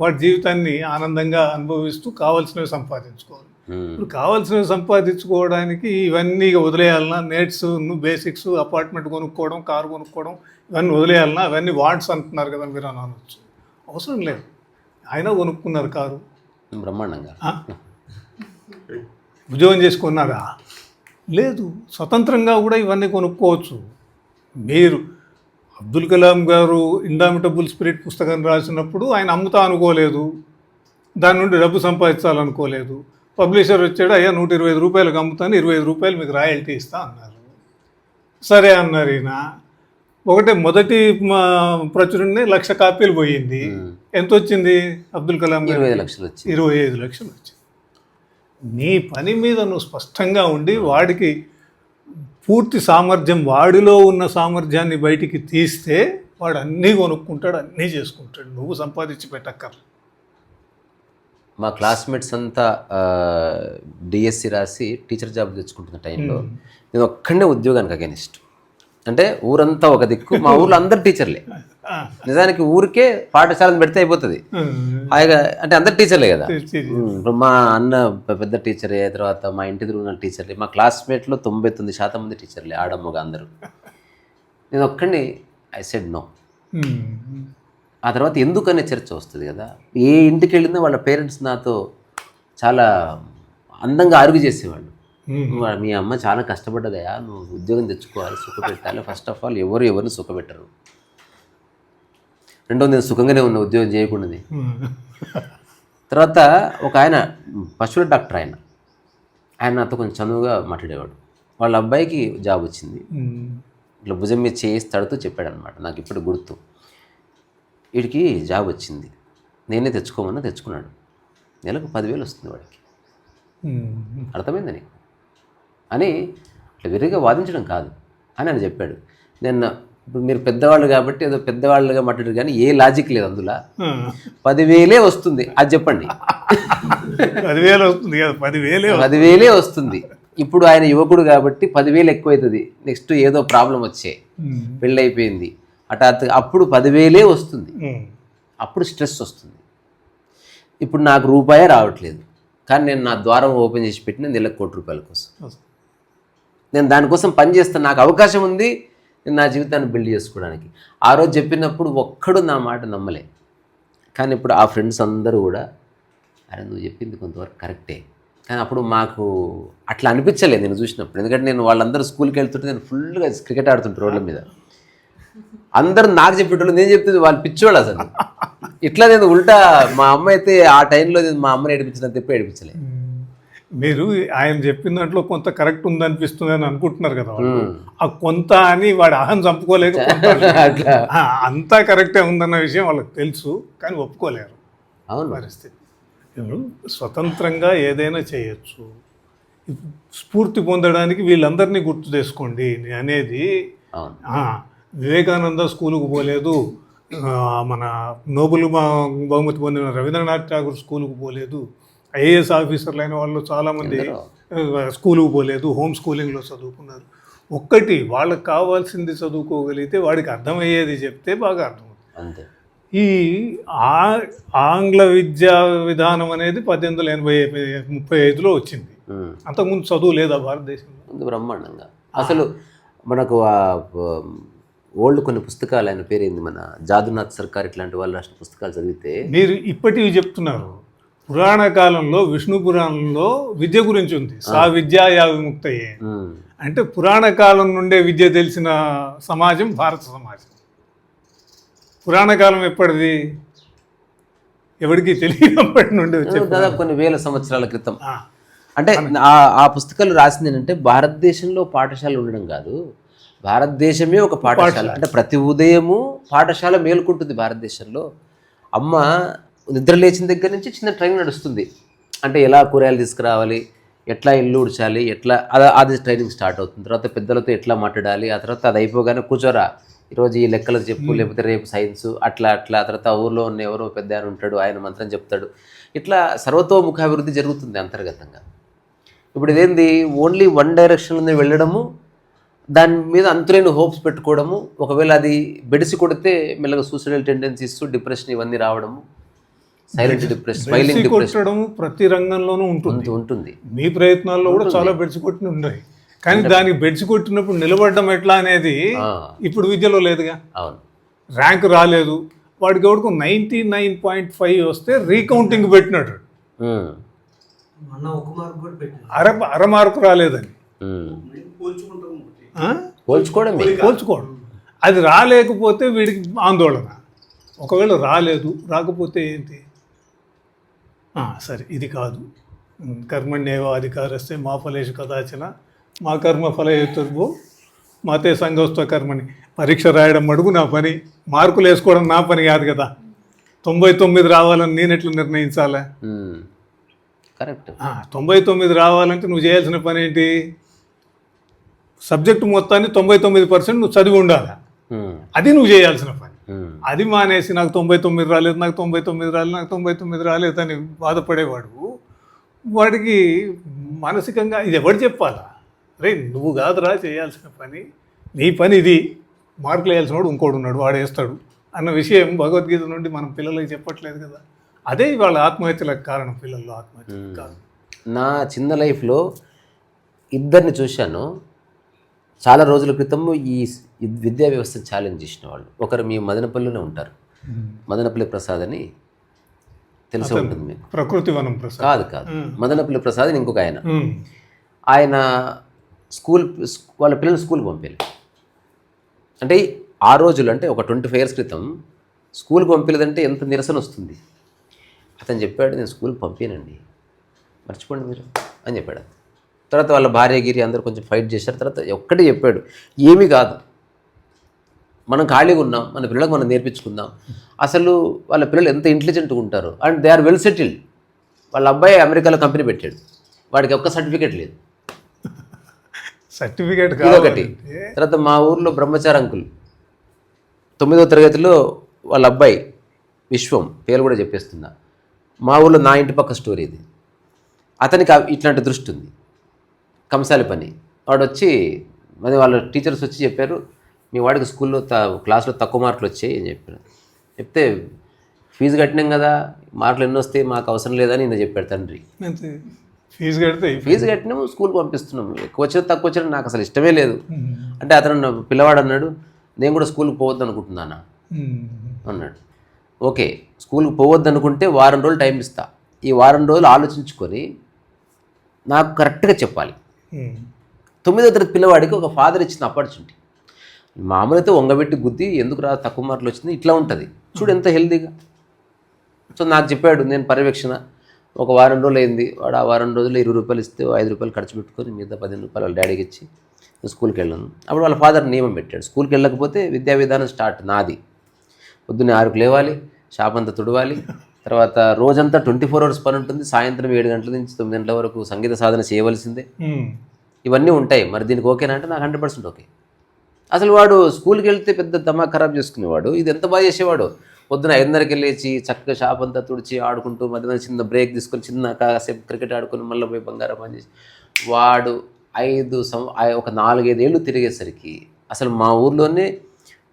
S2: వాడి జీవితాన్ని ఆనందంగా అనుభవిస్తూ కావాల్సినవి సంపాదించుకోవాలి. ఇప్పుడు కావాల్సినవి సంపాదించుకోవడానికి ఇవన్నీ వదిలేయాలన్నా, నెట్స్, బేసిక్స్, అపార్ట్మెంట్ కొనుక్కోవడం, కారు కొనుక్కోవడం, ఇవన్నీ వదిలేయాలన్నా, అవన్నీ వాంట్స్ అంటున్నారు కదా మీరు అని అనవచ్చు. అవసరం లేదు. ఆయన కొనుక్కున్నారు కారు
S1: బ్రహ్మాండంగా,
S2: ఉద్యోగం చేసుకున్నారా? లేదు, స్వతంత్రంగా కూడా ఇవన్నీ కొనుక్కోవచ్చు. మీరు అబ్దుల్ కలాం గారు ఇండామిటబుల్ స్పిరిట్ పుస్తకం రాసినప్పుడు ఆయన అమ్ముతా అనుకోలేదు, దాని నుండి డబ్బు సంపాదించాలనుకోలేదు. పబ్లిషర్ వచ్చాడు, అయ్యా 125 రూపాయలకు అమ్ముతాను, 25 రూపాయలు మీకు రాయల్టీ ఇస్తా అన్నారు. సరే అన్నారు ఈయన. మొదటి ప్రచురణనే 1,00,000 కాపీలు పోయింది. ఎంత వచ్చింది అబ్దుల్ కలాం గారు?
S1: 25 లక్షలు వచ్చింది.
S2: 25 లక్షలు వచ్చింది. నీ పని మీద నువ్వు స్పష్టంగా ఉండి వాడికి పూర్తి సామర్థ్యం, వాడిలో ఉన్న సామర్థ్యాన్ని బయటికి తీస్తే వాడు అన్నీ కొనుక్కుంటాడు, అన్నీ చేసుకుంటాడు. నువ్వు సంపాదించి పెట్టక్కర్లేదు.
S1: మా క్లాస్మేట్స్ అంతా డిఎస్సి రాసి టీచర్ జాబ్ తెచ్చుకుంటున్న టైంలో నేను ఒక్కడే ఉద్యోగానికి అగెనిస్ట్. అంటే ఊరంతా ఒక దిక్కు, మా ఊర్లో అందరు టీచర్లే. నిజానికి ఊరికే పాఠశాలను పెడితే అయిపోతుంది హాయిగా, అంటే అందరు టీచర్లే కదా. ఇప్పుడు మా అన్న పెద్ద టీచరే, తర్వాత మా ఇంటి ఎదురు ఉన్న టీచర్లే, మా క్లాస్మేట్లో 99% మంది టీచర్లే, ఆడమ్మగా అందరూ. నేను ఒక్కడిని ఐ సెడ్ నో. ఆ తర్వాత ఎందుకనే చర్చ వస్తుంది కదా. ఏ ఇంటికి వెళ్ళినా వాళ్ళ పేరెంట్స్ నాతో చాలా అందంగా ఆర్గ్యూ చేసేవాళ్ళు. మీ అమ్మ చాలా కష్టపడ్డదయా, నువ్వు ఉద్యోగం తెచ్చుకోవాలి, సుఖపెట్టాలి. ఫస్ట్ ఆఫ్ ఆల్ ఎవరిని సుఖపెట్టరు. రెండోది నేను సుఖంగానే ఉన్న ఉద్యోగం చేయకుండాది. తర్వాత ఒక ఆయన పశువుల డాక్టర్, ఆయన నాతో కొంచెం చనువుగా మాట్లాడేవాడు. వాళ్ళ అబ్బాయికి జాబ్ వచ్చింది. ఇట్లా భుజం మీద చేసి తడుతూ చెప్పాడు అనమాట, నాకు ఇప్పుడు గుర్తు. వీడికి జాబ్ వచ్చింది, నేనే తెచ్చుకోమన్నా తెచ్చుకున్నాడు. నెలకు 10,000 వస్తుంది వాడికి. అర్థమైంది నీకు అని ఇట్లా విరిగా వాదించడం కాదు అని ఆయన చెప్పాడు. నేను ఇప్పుడు మీరు పెద్దవాళ్ళు కాబట్టి ఏదో పెద్దవాళ్ళుగా మాట్లాడారు, కానీ ఏ లాజిక్ లేదు అందులో. 10,000 వస్తుంది, అది చెప్పండి.
S2: 10,000 వస్తుంది కదా,
S1: 10,000 వస్తుంది. ఇప్పుడు ఆయన యువకుడు కాబట్టి 10,000 ఎక్కువవుతుంది. నెక్స్ట్ ఏదో ప్రాబ్లం వచ్చే, పెళ్ళైపోయింది హఠాత్తుగా, అప్పుడు 10,000 వస్తుంది. అప్పుడు స్ట్రెస్ వస్తుంది. ఇప్పుడు నాకు రూపాయే రావట్లేదు, కానీ నేను నా ద్వారం ఓపెన్ చేసి పెట్టిన నెలకు ₹1,00,00,000 కోసం. నేను దానికోసం పని చేస్తాను, నాకు అవకాశం ఉంది నేను నా జీవితాన్ని బిల్డ్ చేసుకోవడానికి. ఆ రోజు చెప్పినప్పుడు ఒక్కడు నా మాట నమ్మలే. కానీ ఇప్పుడు ఆ ఫ్రెండ్స్ అందరూ కూడా, అరే నువ్వు చెప్పింది కొంతవరకు కరెక్టే, కానీ అప్పుడు మాకు అట్లా అనిపించలేదు నేను చూసినప్పుడు. ఎందుకంటే నేను వాళ్ళందరూ స్కూల్కి వెళ్తుంటే నేను ఫుల్గా క్రికెట్ ఆడుతుంటే రోడ్ల మీద, అందరూ నాకు చెప్పేటోళ్ళు, నేను చెప్తుంది వాళ్ళు పిచ్చోళ్ళు అసలు. ఇట్లా నేను ఉల్టా, మా అమ్మ అయితే ఆ టైంలో నేను మా అమ్మని ఏడిపించిన తప్ప ఏడిపించలేదు.
S2: మీరు ఆయన చెప్పిన దాంట్లో కొంత కరెక్ట్ ఉందనిపిస్తుంది అని అనుకుంటున్నారు కదా వాళ్ళు. ఆ కొంత అని వాడు అహం చంపుకోలేక కొంత
S1: అట్లా
S2: అంతా కరెక్టే ఉందన్న విషయం వాళ్ళకి తెలుసు, కానీ ఒప్పుకోలేరు
S1: అవును.
S2: పరిస్థితి. ఇప్పుడు స్వతంత్రంగా ఏదైనా చేయొచ్చు. స్ఫూర్తి పొందడానికి వీళ్ళందరినీ గుర్తు చేసుకోండి అనేది.
S1: అవును.
S2: వివేకానంద స్కూలుకు పోలేదు, మన నోబెల్ బహుమతి పొందిన రవీంద్రనాథ్ ఠాగూర్ స్కూలుకు పోలేదు, ఐఏఎస్ ఆఫీసర్లు అయిన వాళ్ళు చాలామంది స్కూలుకు పోలేదు, హోమ్ స్కూలింగ్లో చదువుకున్నారు. ఒక్కటి వాళ్ళకి కావాల్సింది చదువుకోగలిగితే వాడికి అర్థమయ్యేది చెప్తే బాగా అర్థమవుతుంది.
S1: అంతే.
S2: ఈ ఆంగ్ల విద్యా విధానం అనేది 1835లో వచ్చింది. అంతకుముందు చదువు లేదా భారతదేశంలో?
S1: ముందు బ్రహ్మాండంగా. అసలు మనకు ఓల్డ్ కొన్ని పుస్తకాలు, ఆయన పేరేంది, మన జాదునాథ్ సర్కార్ ఇట్లాంటి వాళ్ళు రాసిన పుస్తకాలు చదివితే
S2: మీరు ఇప్పటివి చెప్తున్నారు. పురాణ కాలంలో విష్ణు పురాణంలో విద్య గురించి ఉంది. సా విద్యా యా విముక్తయే అంటే పురాణ కాలం నుండే విద్య తెలిసిన సమాజం భారత సమాజం. పురాణ కాలం ఎప్పటిది? ఎవరికి తెలియనప్పటి నుండి వచ్చే,
S1: దాదాపు కొన్ని వేల సంవత్సరాల క్రితం. అంటే ఆ పుస్తకాలు రాసింది ఏంటంటే భారతదేశంలో పాఠశాల ఉండడం కాదు, భారతదేశమే ఒక పాఠశాల. అంటే ప్రతి ఉదయము పాఠశాల మేలుకుంటుంది భారతదేశంలో. అమ్మ నిద్ర లేచిన దగ్గర నుంచి చిన్న ట్రైనింగ్ నడుస్తుంది. అంటే ఎలా కూరగాయలు తీసుకురావాలి, ఎట్లా ఇల్లు ఉడ్చాలి, ఎట్లా అది ట్రైనింగ్ స్టార్ట్ అవుతుంది. తర్వాత పెద్దలతో ఎట్లా మాట్లాడాలి, ఆ తర్వాత అది అయిపోగానే కూర్చోరా ఈరోజు ఈ లెక్కలు చెప్పు, లేకపోతే రేపు సైన్స్, అట్లా అట్లా. తర్వాత ఊర్లో ఉన్న ఎవరో పెద్ద ఆయన ఉంటాడు, ఆయన మంత్రం చెప్తాడు. ఇట్లా సర్వతోముఖాభివృద్ధి జరుగుతుంది అంతర్గతంగా. ఇప్పుడు ఇదేంది, ఓన్లీ వన్ డైరెక్షన్లోనే వెళ్ళడము, దాని మీద అంతులేని హోప్స్ పెట్టుకోవడము. ఒకవేళ అది బెడిసి కొడితే మెల్లగా సూసైడల్ టెండెన్సీస్, డిప్రెషన్ ఇవన్నీ రావడము, సైలెంట్ డిప్రెషన్, స్మైలింగ్ డిప్రెషన్
S2: ప్రతి రంగంలోనూ
S1: ఉంటుంది.
S2: మీ ప్రయత్నాల్లో కూడా చాలా బెడిసి కొట్టి ఉన్నాయి, కానీ దానికి బెడిసి కొట్టినప్పుడు నిలబడడం ఎట్లా అనేది ఇప్పుడు విద్యలో లేదుగా.
S1: అవును.
S2: ర్యాంక్ రాలేదు వాడికి, ఎవరికి 99.5 వస్తే రీకౌంటింగ్ పెట్టినట్టు, అర మార్కు రాలేదని పోల్చుకోవడం. అది రాలేకపోతే వీడికి ఆందోళన. ఒకవేళ రాకపోతే ఏంటి, సరే ఇది కాదు, కర్మణ్యేవ అధికారస్తే మా ఫలేషు కదాచన మా కర్మ ఫలయేతుర్భో మాతే సంగోస్త కర్మని. పరీక్ష రాయడం అడుగు నా పని, మార్కులు వేసుకోవడం నా పని కాదు కదా. 99 రావాలని నేను ఎట్లా నిర్ణయించాలా?
S1: కరెక్ట్.
S2: 99 రావాలంటే నువ్వు చేయాల్సిన పని ఏంటి? సబ్జెక్టు మొత్తాన్ని 99% నువ్వు చదివి ఉండాలి. అది నువ్వు చేయాల్సిన పని. అది మానేసి నాకు 99 రాలేదు, నాకు 99 రాలేదు, నాకు 99 రాలేదు అని బాధపడేవాడు, వాడికి మానసికంగా ఇది ఎవరు చెప్పాలా? రే నువ్వు కాదురా చేయాల్సిన పని, నీ పని ఇది, మార్కులు వేయాల్సిన వాడు ఇంకోడు ఉన్నాడు, వాడు వేస్తాడు అన్న విషయం భగవద్గీత నుండి మనం పిల్లలకి చెప్పట్లేదు కదా. అదే వాళ్ళ ఆత్మహత్యలకు కారణం, పిల్లల్లో ఆత్మహత్యలకు కారణం.
S1: నా చిన్న లైఫ్లో ఇద్దరిని చూశాను. చాలా రోజుల క్రితం ఈ విద్యా వ్యవస్థను ఛాలెంజ్ చేసిన వాళ్ళు. ఒకరు మీ మదనపల్లిలోనే ఉంటారు, మదనపల్లి ప్రసాద్ అని తెలిసే ఉంటుంది మీకు.
S2: ప్రకృతి వనం ప్రసాద్
S1: కాదు, మదనపల్లి ప్రసాద్ అని ఇంకొక ఆయన. ఆయన వాళ్ళ పిల్లల్ని స్కూల్కి పంపారు. అంటే ఆ రోజులు, అంటే ఒక 25 years క్రితం స్కూల్కి పంపలేదంటే ఎంత నిరసన వస్తుంది. అతను చెప్పాడు, నేను స్కూల్కి పంపానండి, మర్చిపోండి మీరు అని చెప్పాడు. తర్వాత వాళ్ళ భార్యగిరి అందరూ కొంచెం ఫైట్ చేశారు. తర్వాత ఒక్కటే చెప్పాడు, ఏమీ కాదు, మనం ఖాళీగా ఉన్నాం, మన పిల్లలకు మనం నేర్పించుకుందాం. అసలు వాళ్ళ పిల్లలు ఎంత ఇంటెలిజెంట్గా ఉంటారు, and they are well settled. వాళ్ళ అబ్బాయి అమెరికాలో కంపెనీ పెట్టాడు, వాడికి ఒక్క సర్టిఫికేట్ లేదు.
S2: సర్టిఫికేట్
S1: ఒకటి. తర్వాత మా ఊర్లో బ్రహ్మచారి అంకుల్ 9వ తరగతిలో వాళ్ళ అబ్బాయి విశ్వం, పేరు కూడా చెప్పేస్తున్నా, మా ఊర్లో నా ఇంటి పక్క స్టోరీ ఇది. అతనికి ఇట్లాంటి దృష్టి ఉంది, కంసాలి పని. వాడు వచ్చి మరి వాళ్ళ టీచర్స్ వచ్చి చెప్పారు, మీ వాడికి స్కూల్లో క్లాస్లో తక్కువ మార్కులు వచ్చాయి అని చెప్పారు. చెప్తే ఫీజు కట్టినాం కదా, మార్కులు ఎన్ని వస్తాయి మాకు అవసరం లేదని నేను చెప్పాడు తండ్రి. ఫీజు కట్టినాము, స్కూల్కి పంపిస్తున్నాము, ఎక్కువ వచ్చినా తక్కువ వచ్చినా నాకు అసలు ఇష్టమే లేదు అంటే. అతను పిల్లవాడు అన్నాడు, నేను కూడా స్కూల్కి పోవద్దు అనుకుంటున్నానా అన్నాడు. ఓకే, స్కూల్కి పోవద్దు అనుకుంటే వారం రోజులు టైం ఇస్తా, ఈ వారం రోజులు ఆలోచించుకొని నాకు కరెక్ట్గా చెప్పాలి. 9వ తరగతి పిల్లవాడికి ఒక ఫాదర్ ఇచ్చిన ఆపర్చునిటీ. మామూలు అయితే వంగబెట్టి గుద్ది ఎందుకు తక్కువ మార్కులు వచ్చింది ఇట్లా ఉంటుంది చూడు, ఎంత హెల్తీగా. సో నాకు చెప్పాడు, నేను పర్యవేక్షణ ఒక వారం రోజులు అయింది, వాడు ఆ వారం రోజులు 20 రూపాయలు ఇస్తే 5 రూపాయలు ఖర్చు పెట్టుకొని మిగతా 15 రూపాయలు వాళ్ళ డాడీకి ఇచ్చి స్కూల్కి వెళ్ళాను. అప్పుడు వాళ్ళ ఫాదర్ నియమం పెట్టాడు, స్కూల్కి వెళ్ళకపోతే విద్యా విధానం స్టార్ట్ నాది. పొద్దున్నే 6కు లేవాలి, షాప్ అంతా తుడవాలి, తర్వాత రోజంతా 24 hours పని ఉంటుంది, సాయంత్రం 7 గంటల నుంచి 9 గంటల వరకు సంగీత సాధన చేయవలసిందే. ఇవన్నీ ఉంటాయి. మరి దీనికి ఓకేనా అంటే నాకు 100% ఓకే. అసలు వాడు స్కూల్కి వెళ్తే పెద్ద దమా ఖరాబ్ చేసుకునేవాడు, ఇది ఎంత బాగా చేసేవాడు. పొద్దున 5:30కి లేచి చక్కగా షాప్ అంతా తుడిచి ఆడుకుంటూ మధ్యలో చిన్న బ్రేక్ తీసుకొని చిన్న కాసేపు క్రికెట్ ఆడుకొని మళ్ళీ పోయి బంగారం పని చేసి వాడు ఒక 4-5 ఏళ్ళు తిరిగేసరికి అసలు మా ఊర్లోనే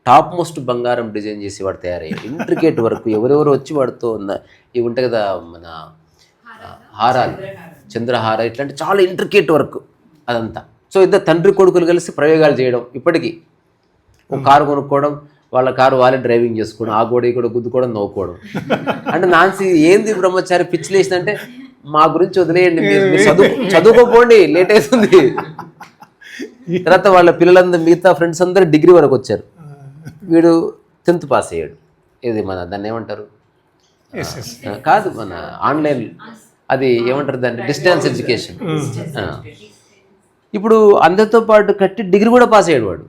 S1: టాప్ మోస్ట్ బంగారం డిజైన్ చేసి వాడు తయారయ్యాడు. ఇంట్రికేట్ వరకు ఎవరెవరు వచ్చి వాడితో ఇవి ఉంటాయి కదా మన హారాలు, చంద్రహార, ఇట్లాంటి చాలా ఇంట్రికేట్ వర్క్ అదంతా. సో ఇద్దరు తండ్రి కొడుకులు కలిసి ప్రయోగాలు చేయడం, ఇప్పటికీ ఒక కారు కొనుక్కోవడం, వాళ్ళ కారు వాళ్ళే డ్రైవింగ్ చేసుకోవడం, ఆ గోడ కూడా గుద్దుకోవడం, నవ్వుకోవడం. అంటే నాన్సి ఏంది బ్రహ్మచారి పిచ్చి లేచిందంటే మా గురించి వదిలేయండి, మీరు చదువుకోపోండి, లేట్ అవుతుంది. తర్వాత వాళ్ళ పిల్లలందరూ మిగతా ఫ్రెండ్స్ అందరూ డిగ్రీ వరకు వచ్చారు, వీడు 10th పాస్ అయ్యాడు. ఇది మన దాన్ని ఏమంటారు, కాదు మన ఆన్లైన్, అది ఏమంటారు దాన్ని, డిస్టెన్స్ ఎడ్యుకేషన్. ఇప్పుడు అందరితో పాటు కట్టి డిగ్రీ కూడా పాస్ అయ్యాడు వాడు.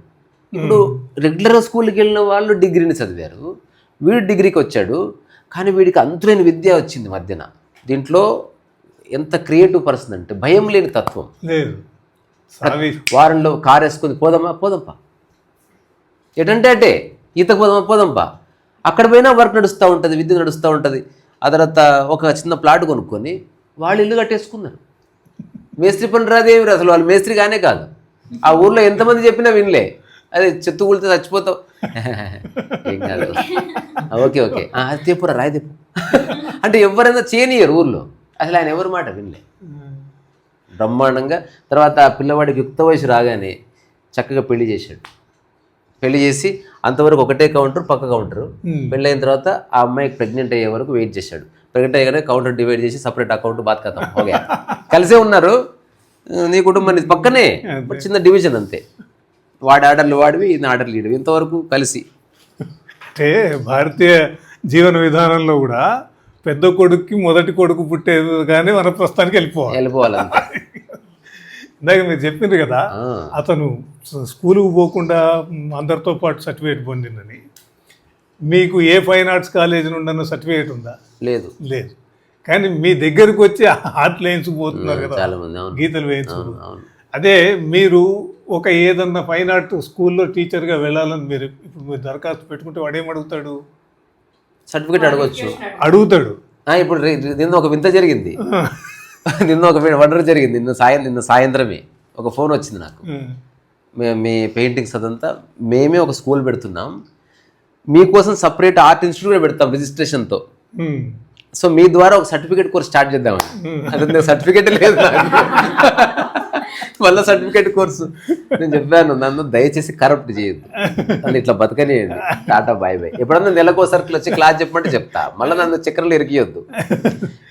S1: ఇప్పుడు రెగ్యులర్ స్కూల్కి వెళ్ళిన వాళ్ళు డిగ్రీని చదివారు, వీడు డిగ్రీకి వచ్చాడు. కానీ వీడికి అంతులేని విద్య వచ్చింది మధ్యన. దీంట్లో ఎంత క్రియేటివ్ పర్సన్ అంటే భయం లేని తత్వం. వారంలో కారు వేసుకొని పోదాంపా, ఎటంటే అటే, ఈతకు పోదాంపా. అక్కడ పోయినా వర్క్ నడుస్తూ ఉంటుంది, విద్య నడుస్తూ ఉంటుంది. ఆ తర్వాత ఒక చిన్న ప్లాట్ కొనుక్కొని వాళ్ళు ఇల్లు కట్టేసుకున్నారు. మేస్త్రి పని రాదేమి, అసలు వాళ్ళు మేస్త్రి కానే కాదు. ఆ ఊర్లో ఎంతమంది చెప్పినా వినలే, అదే చెత్త కూలితే చచ్చిపోతావు, ఏం కాదు, ఓకే అది తెప్పురా, రాయి తెప్పు అంటే ఎవరైనా చేయనియరు ఊర్లో. అసలు ఆయన ఎవరి మాట వినలే, బ్రహ్మాండంగా. తర్వాత ఆ పిల్లవాడికి యుక్త వయసు రాగానే చక్కగా పెళ్లి చేశాడు. పెళ్లి చేసి అంతవరకు ఒకటే కౌంటర్, పక్క కౌంటరు. పెళ్ళైన తర్వాత ఆ అమ్మాయికి ప్రెగ్నెంట్ అయ్యే వరకు వెయిట్ చేశాడు. ప్రెగ్నెంట్ అయ్యానే కౌంటర్ డివైడ్ చేసి సపరేట్ అకౌంట్ బాత్కతాం, ఓకే కలిసే ఉన్నారు. నీ కుటుంబం పక్కనే, చిన్న డివిజన్ అంతే. వాడి ఆర్డర్లు వాడివి, ఈయన ఆర్డర్లు ఇడివి, ఇంతవరకు కలిసి.
S2: అంటే భారతీయ జీవన విధానంలో కూడా పెద్ద కొడుక్కి మొదటి కొడుకు పుట్టేది కానీ మన ప్రస్తుతానికి వెళ్ళిపోవాలంటే. ఇందాక మీరు చెప్పిండ్రు కదా, అతను స్కూలుకు పోకుండా అందరితో పాటు సర్టిఫికేట్ పొందిందని. మీకు ఏ ఫైన్ ఆర్ట్స్ కాలేజీ నుండి సర్టిఫికేట్ ఉందా? లేదు. కానీ మీ దగ్గరకు వచ్చి ఆర్ట్ లైన్స్ పోతున్నారు కదా, గీతలు వేయించుకున్నారు. అదే మీరు ఒక ఏదన్నా ఫైన్ ఆర్ట్ స్కూల్లో టీచర్గా వెళ్ళాలని ఇప్పుడు దరఖాస్తు పెట్టుకుంటే వాడు ఏం అడుగుతాడు?
S1: సర్టిఫికేట్
S2: అడుగుతాడు.
S1: ఇప్పుడు నిన్న ఒక వింత జరిగింది, నిన్న ఒక వండర్ జరిగింది. నిన్న సాయంత్రమే ఒక ఫోన్ వచ్చింది నాకు. మీ పెయింటింగ్స్ అదంతా మేమే ఒక స్కూల్ పెడుతున్నాం, మీకోసం సపరేట్ ఆర్ట్ ఇన్స్టిట్యూట్ పెడతాం రిజిస్ట్రేషన్తో. సో మీ ద్వారా ఒక సర్టిఫికేట్ కోర్స్ స్టార్ట్ చేద్దామని. అదే సర్టిఫికేట్ లేదు మళ్ళీ సర్టిఫికేట్ కోర్సు. నేను చెప్పాను, నన్ను దయచేసి కరప్ట్ చేయొద్దు, నన్ను ఇట్లా బతకనియండి, టాటా బాయ్ బాయ్. ఎప్పుడన్నా నెలకోసారికి వచ్చి క్లాస్ చెప్పమంటే చెప్తా, మళ్ళీ నన్ను చక్కెరలు ఇరికియొద్దు.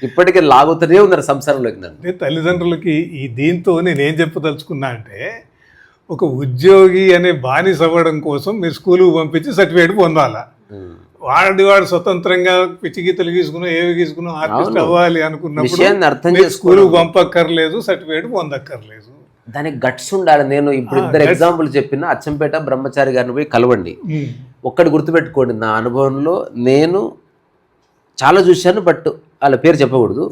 S1: ఇప్పటికే లాగుతూనే ఉన్నారు సంసారంలోకి నన్ను.
S2: తల్లిదండ్రులకి ఈ దీంతో నేనేం చెప్పదలుచుకున్నా అంటే, ఒక ఉద్యోగి అనే బానిస అవ్వడం కోసం మీరు స్కూల్కి పంపించి సర్టిఫికేట్ పొందాలా. వాడు స్వతంత్రంగా పిచ్చి గీతలు గీసుకున్నా ఏవి గీసుకున్నా ఆర్టిస్ట్ అవ్వాలి అనుకున్నప్పుడు స్కూల్కి పంపక్కర్లేదు, సర్టిఫికేట్ పొందక్కర్లేదు.
S1: దానికి గట్స్ ఉండాలి. నేను ఇప్పుడు 2 ఎగ్జాంపుల్ చెప్పిన, అచ్చంపేట బ్రహ్మచారి గారిని పోయి కలవండి. ఒక్కటి గుర్తుపెట్టుకోండి, నా అనుభవంలో నేను చాలా చూశాను, బట్ వాళ్ళ పేరు చెప్పకూడదు.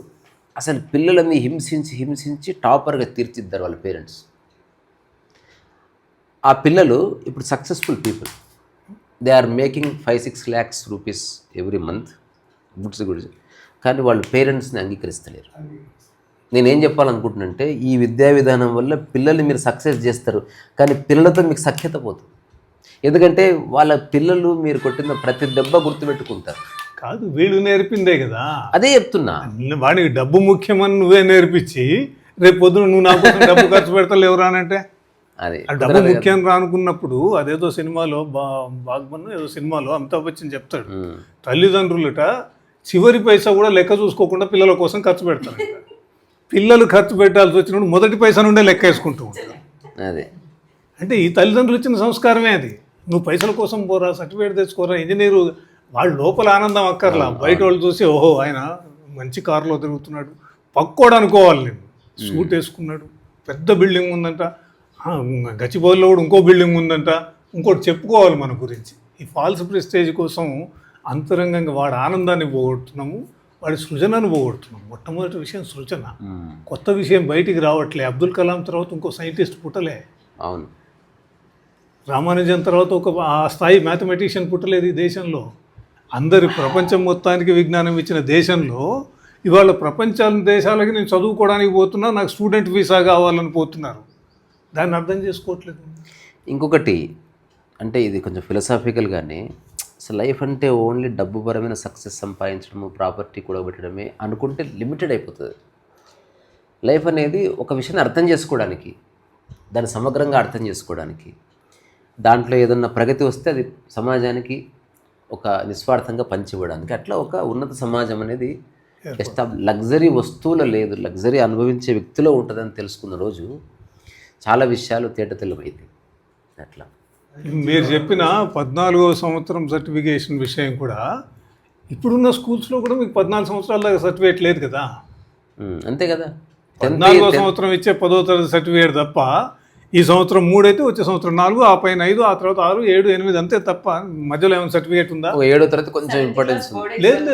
S1: అసలు పిల్లలని హింసించి టాపర్గా తీర్చిద్దారు వాళ్ళ పేరెంట్స్. ఆ పిల్లలు ఇప్పుడు successful people, they are making 5-6 lakhs rupees every month, goods. కానీ వాళ్ళు పేరెంట్స్ని అంగీకరిస్తలేరు. నేనేం చెప్పాలనుకుంటున్నానంటే, ఈ విద్యా విధానం వల్ల పిల్లల్ని మీరు సక్సెస్ చేస్తారు, కానీ పిల్లలతో మీకు సఖ్యత పోతుంది. ఎందుకంటే వాళ్ళ పిల్లలు మీరు కొట్టిన ప్రతి దెబ్బ గుర్తుపెట్టుకుంటారు.
S2: కాదు, వీళ్ళు నేర్పిందే కదా.
S1: అదే చెప్తున్నా,
S2: వాడికి డబ్బు ముఖ్యమని నువ్వే నేర్పించి రేపు పొద్దున నువ్వు నా కోసం డబ్బు ఖర్చు పెడతావు ఎవరానంటే,
S1: అదే
S2: డబ్బు ముఖ్యం రానుకున్నప్పుడు. అదేదో సినిమాలో బాగ్మన్ ఏదో సినిమాలో అమితాబ్ బచ్చన్ చెప్తాడు, తల్లిదండ్రులట చివరి పైసా కూడా లెక్క చూసుకోకుండా పిల్లల కోసం ఖర్చు పెడతారు. పిల్లలు ఖర్చు పెట్టాల్సి వచ్చినప్పుడు మొదటి పైసా నుండే లెక్క వేసుకుంటూ ఉంటారు.
S1: అదే
S2: అంటే ఈ తల్లిదండ్రులు ఇచ్చిన సంస్కారమే అది. నువ్వు పైసల కోసం పోరా, సర్టిఫికేట్ తెచ్చుకోరా, ఇంజనీరు. వాళ్ళ లోపల ఆనందం అక్కర్లా, బయట వాళ్ళు చూసి ఓహో ఆయన మంచి కారులో తిరుగుతున్నాడు, పక్కోడు అనుకోవాలి నేను, సూట్ వేసుకున్నాడు, పెద్ద బిల్డింగ్ ఉందంట, గచ్చిబౌలిలో కూడా ఇంకో బిల్డింగ్ ఉందంట, ఇంకోటి చెప్పుకోవాలి మన గురించి. ఈ ఫాల్స్ ప్రెస్టేజ్ కోసం అంతరంగంగా వాడి ఆనందాన్ని పోగొడుతున్నాము, వాడి సృజనను పోగొడుతున్నాము. మొట్టమొదటి విషయం సృజన. కొత్త విషయం బయటికి రావట్లే. అబ్దుల్ కలాం తర్వాత ఇంకో సైంటిస్ట్ పుట్టలే,
S1: అవును,
S2: రామానుజన్ తర్వాత ఒక ఆ స్థాయి మ్యాథమెటిషియన్ పుట్టలేదు ఈ దేశంలో. అందరి ప్రపంచం మొత్తానికి విజ్ఞానం ఇచ్చిన దేశంలో ఇవాళ దేశాలకి నేను చదువుకోవడానికి పోతున్నా, నాకు స్టూడెంట్ వీసా కావాలని పోతున్నారు. దాన్ని అర్థం చేసుకోవట్లేదు.
S1: ఇంకొకటి అంటే ఇది కొంచెం ఫిలసాఫికల్గానే, అసలు లైఫ్ అంటే ఓన్లీ డబ్బుపరమైన సక్సెస్ సంపాదించడము, ప్రాపర్టీ కూడబెట్టడమే అనుకుంటే లిమిటెడ్ అయిపోతుంది. లైఫ్ అనేది ఒక విషయాన్ని అర్థం చేసుకోవడానికి, దాన్ని సమగ్రంగా అర్థం చేసుకోవడానికి, దాంట్లో ఏదన్నా ప్రగతి వస్తే అది సమాజానికి ఒక నిస్వార్థంగా పంచివ్వడానికి, అట్లా ఒక ఉన్నత సమాజం అనేది లగ్జరీ వస్తువులో లేదు, లగ్జరీ అనుభవించే వ్యక్తిలో ఉంటుందని తెలుసుకున్న రోజు చాలా విషయాలు తేటతెల్లమైంది. అట్లా
S2: మీరు చెప్పిన 14వ సంవత్సరం సర్టిఫికేషన్ విషయం కూడా, ఇప్పుడున్న స్కూల్స్లో కూడా మీకు 14 సంవత్సరాల దాకా సర్టిఫికేట్ లేదు కదా.
S1: అంతే కదా,
S2: 14వ సంవత్సరం ఇచ్చే 10వ తరగతి సర్టిఫికేట్ తప్ప, ఈ సంవత్సరం 3 అయితే వచ్చే సంవత్సరం 4, ఆ పైన 5, ఆ తర్వాత 6, 7, 8 అంతే తప్ప మధ్యలో ఏమైనా సర్టిఫికేట్ ఉందా?
S1: 7వ తరగతి కొంచెం ఇంపార్టెన్స్ ఉంది.
S2: లేదు,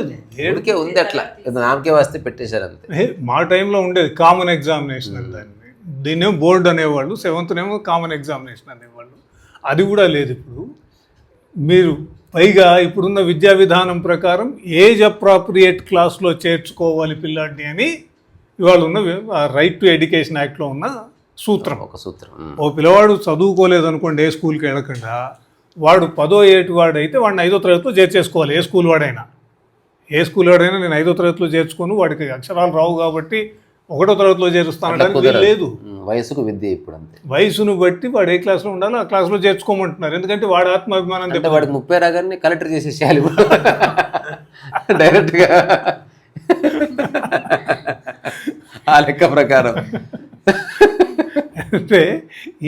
S1: 7కే ఉంది, అట్లా నామకే వస్తే పెట్టేశారు అంతే.
S2: మా టైంలో ఉండేది కామన్ ఎగ్జామినేషన్ అని, దీన్నేమో బోర్డు అనేవాళ్ళు, 7th కామన్ ఎగ్జామినేషన్ అనేవాళ్ళు. అది కూడా లేదు ఇప్పుడు. మీరు పైగా ఇప్పుడున్న విద్యా విధానం ప్రకారం ఏజ్ అప్రాప్రియేట్ క్లాస్లో చేర్చుకోవాలి పిల్లాడిని అని ఇవాళ ఉన్న రైట్ టు ఎడ్యుకేషన్ యాక్ట్లో ఉన్న సూత్రం.
S1: ఒక సూత్రం.
S2: ఓ పిల్లవాడు చదువుకోలేదు అనుకోండి, ఏ స్కూల్కి వెళ్ళకుండా, వాడు 10వ ఏటి వాడు అయితే వాడిని 5వ తరగతిలో చేర్చేసుకోవాలి. ఏ స్కూల్ వాడైనా నేను 5వ తరగతిలో చేర్చుకోను, వాడికి అక్షరాలు రావు కాబట్టి 1వ తరగతిలో చేరుస్తానడానికి లేదు.
S1: వయసుకు విద్య ఇప్పుడు అంతే.
S2: వయసును బట్టి వాడు ఏ క్లాస్లో ఉండాలో ఆ క్లాస్లో చేర్చుకోమంటున్నారు. ఎందుకంటే వాడు ఆత్మాభిమానం,
S1: అంటే వాడికి 30 రాగానే కలెక్టర్ చేసేసేయాలి డైరెక్ట్గా ఆ లెక్క ప్రకారం.
S2: అంటే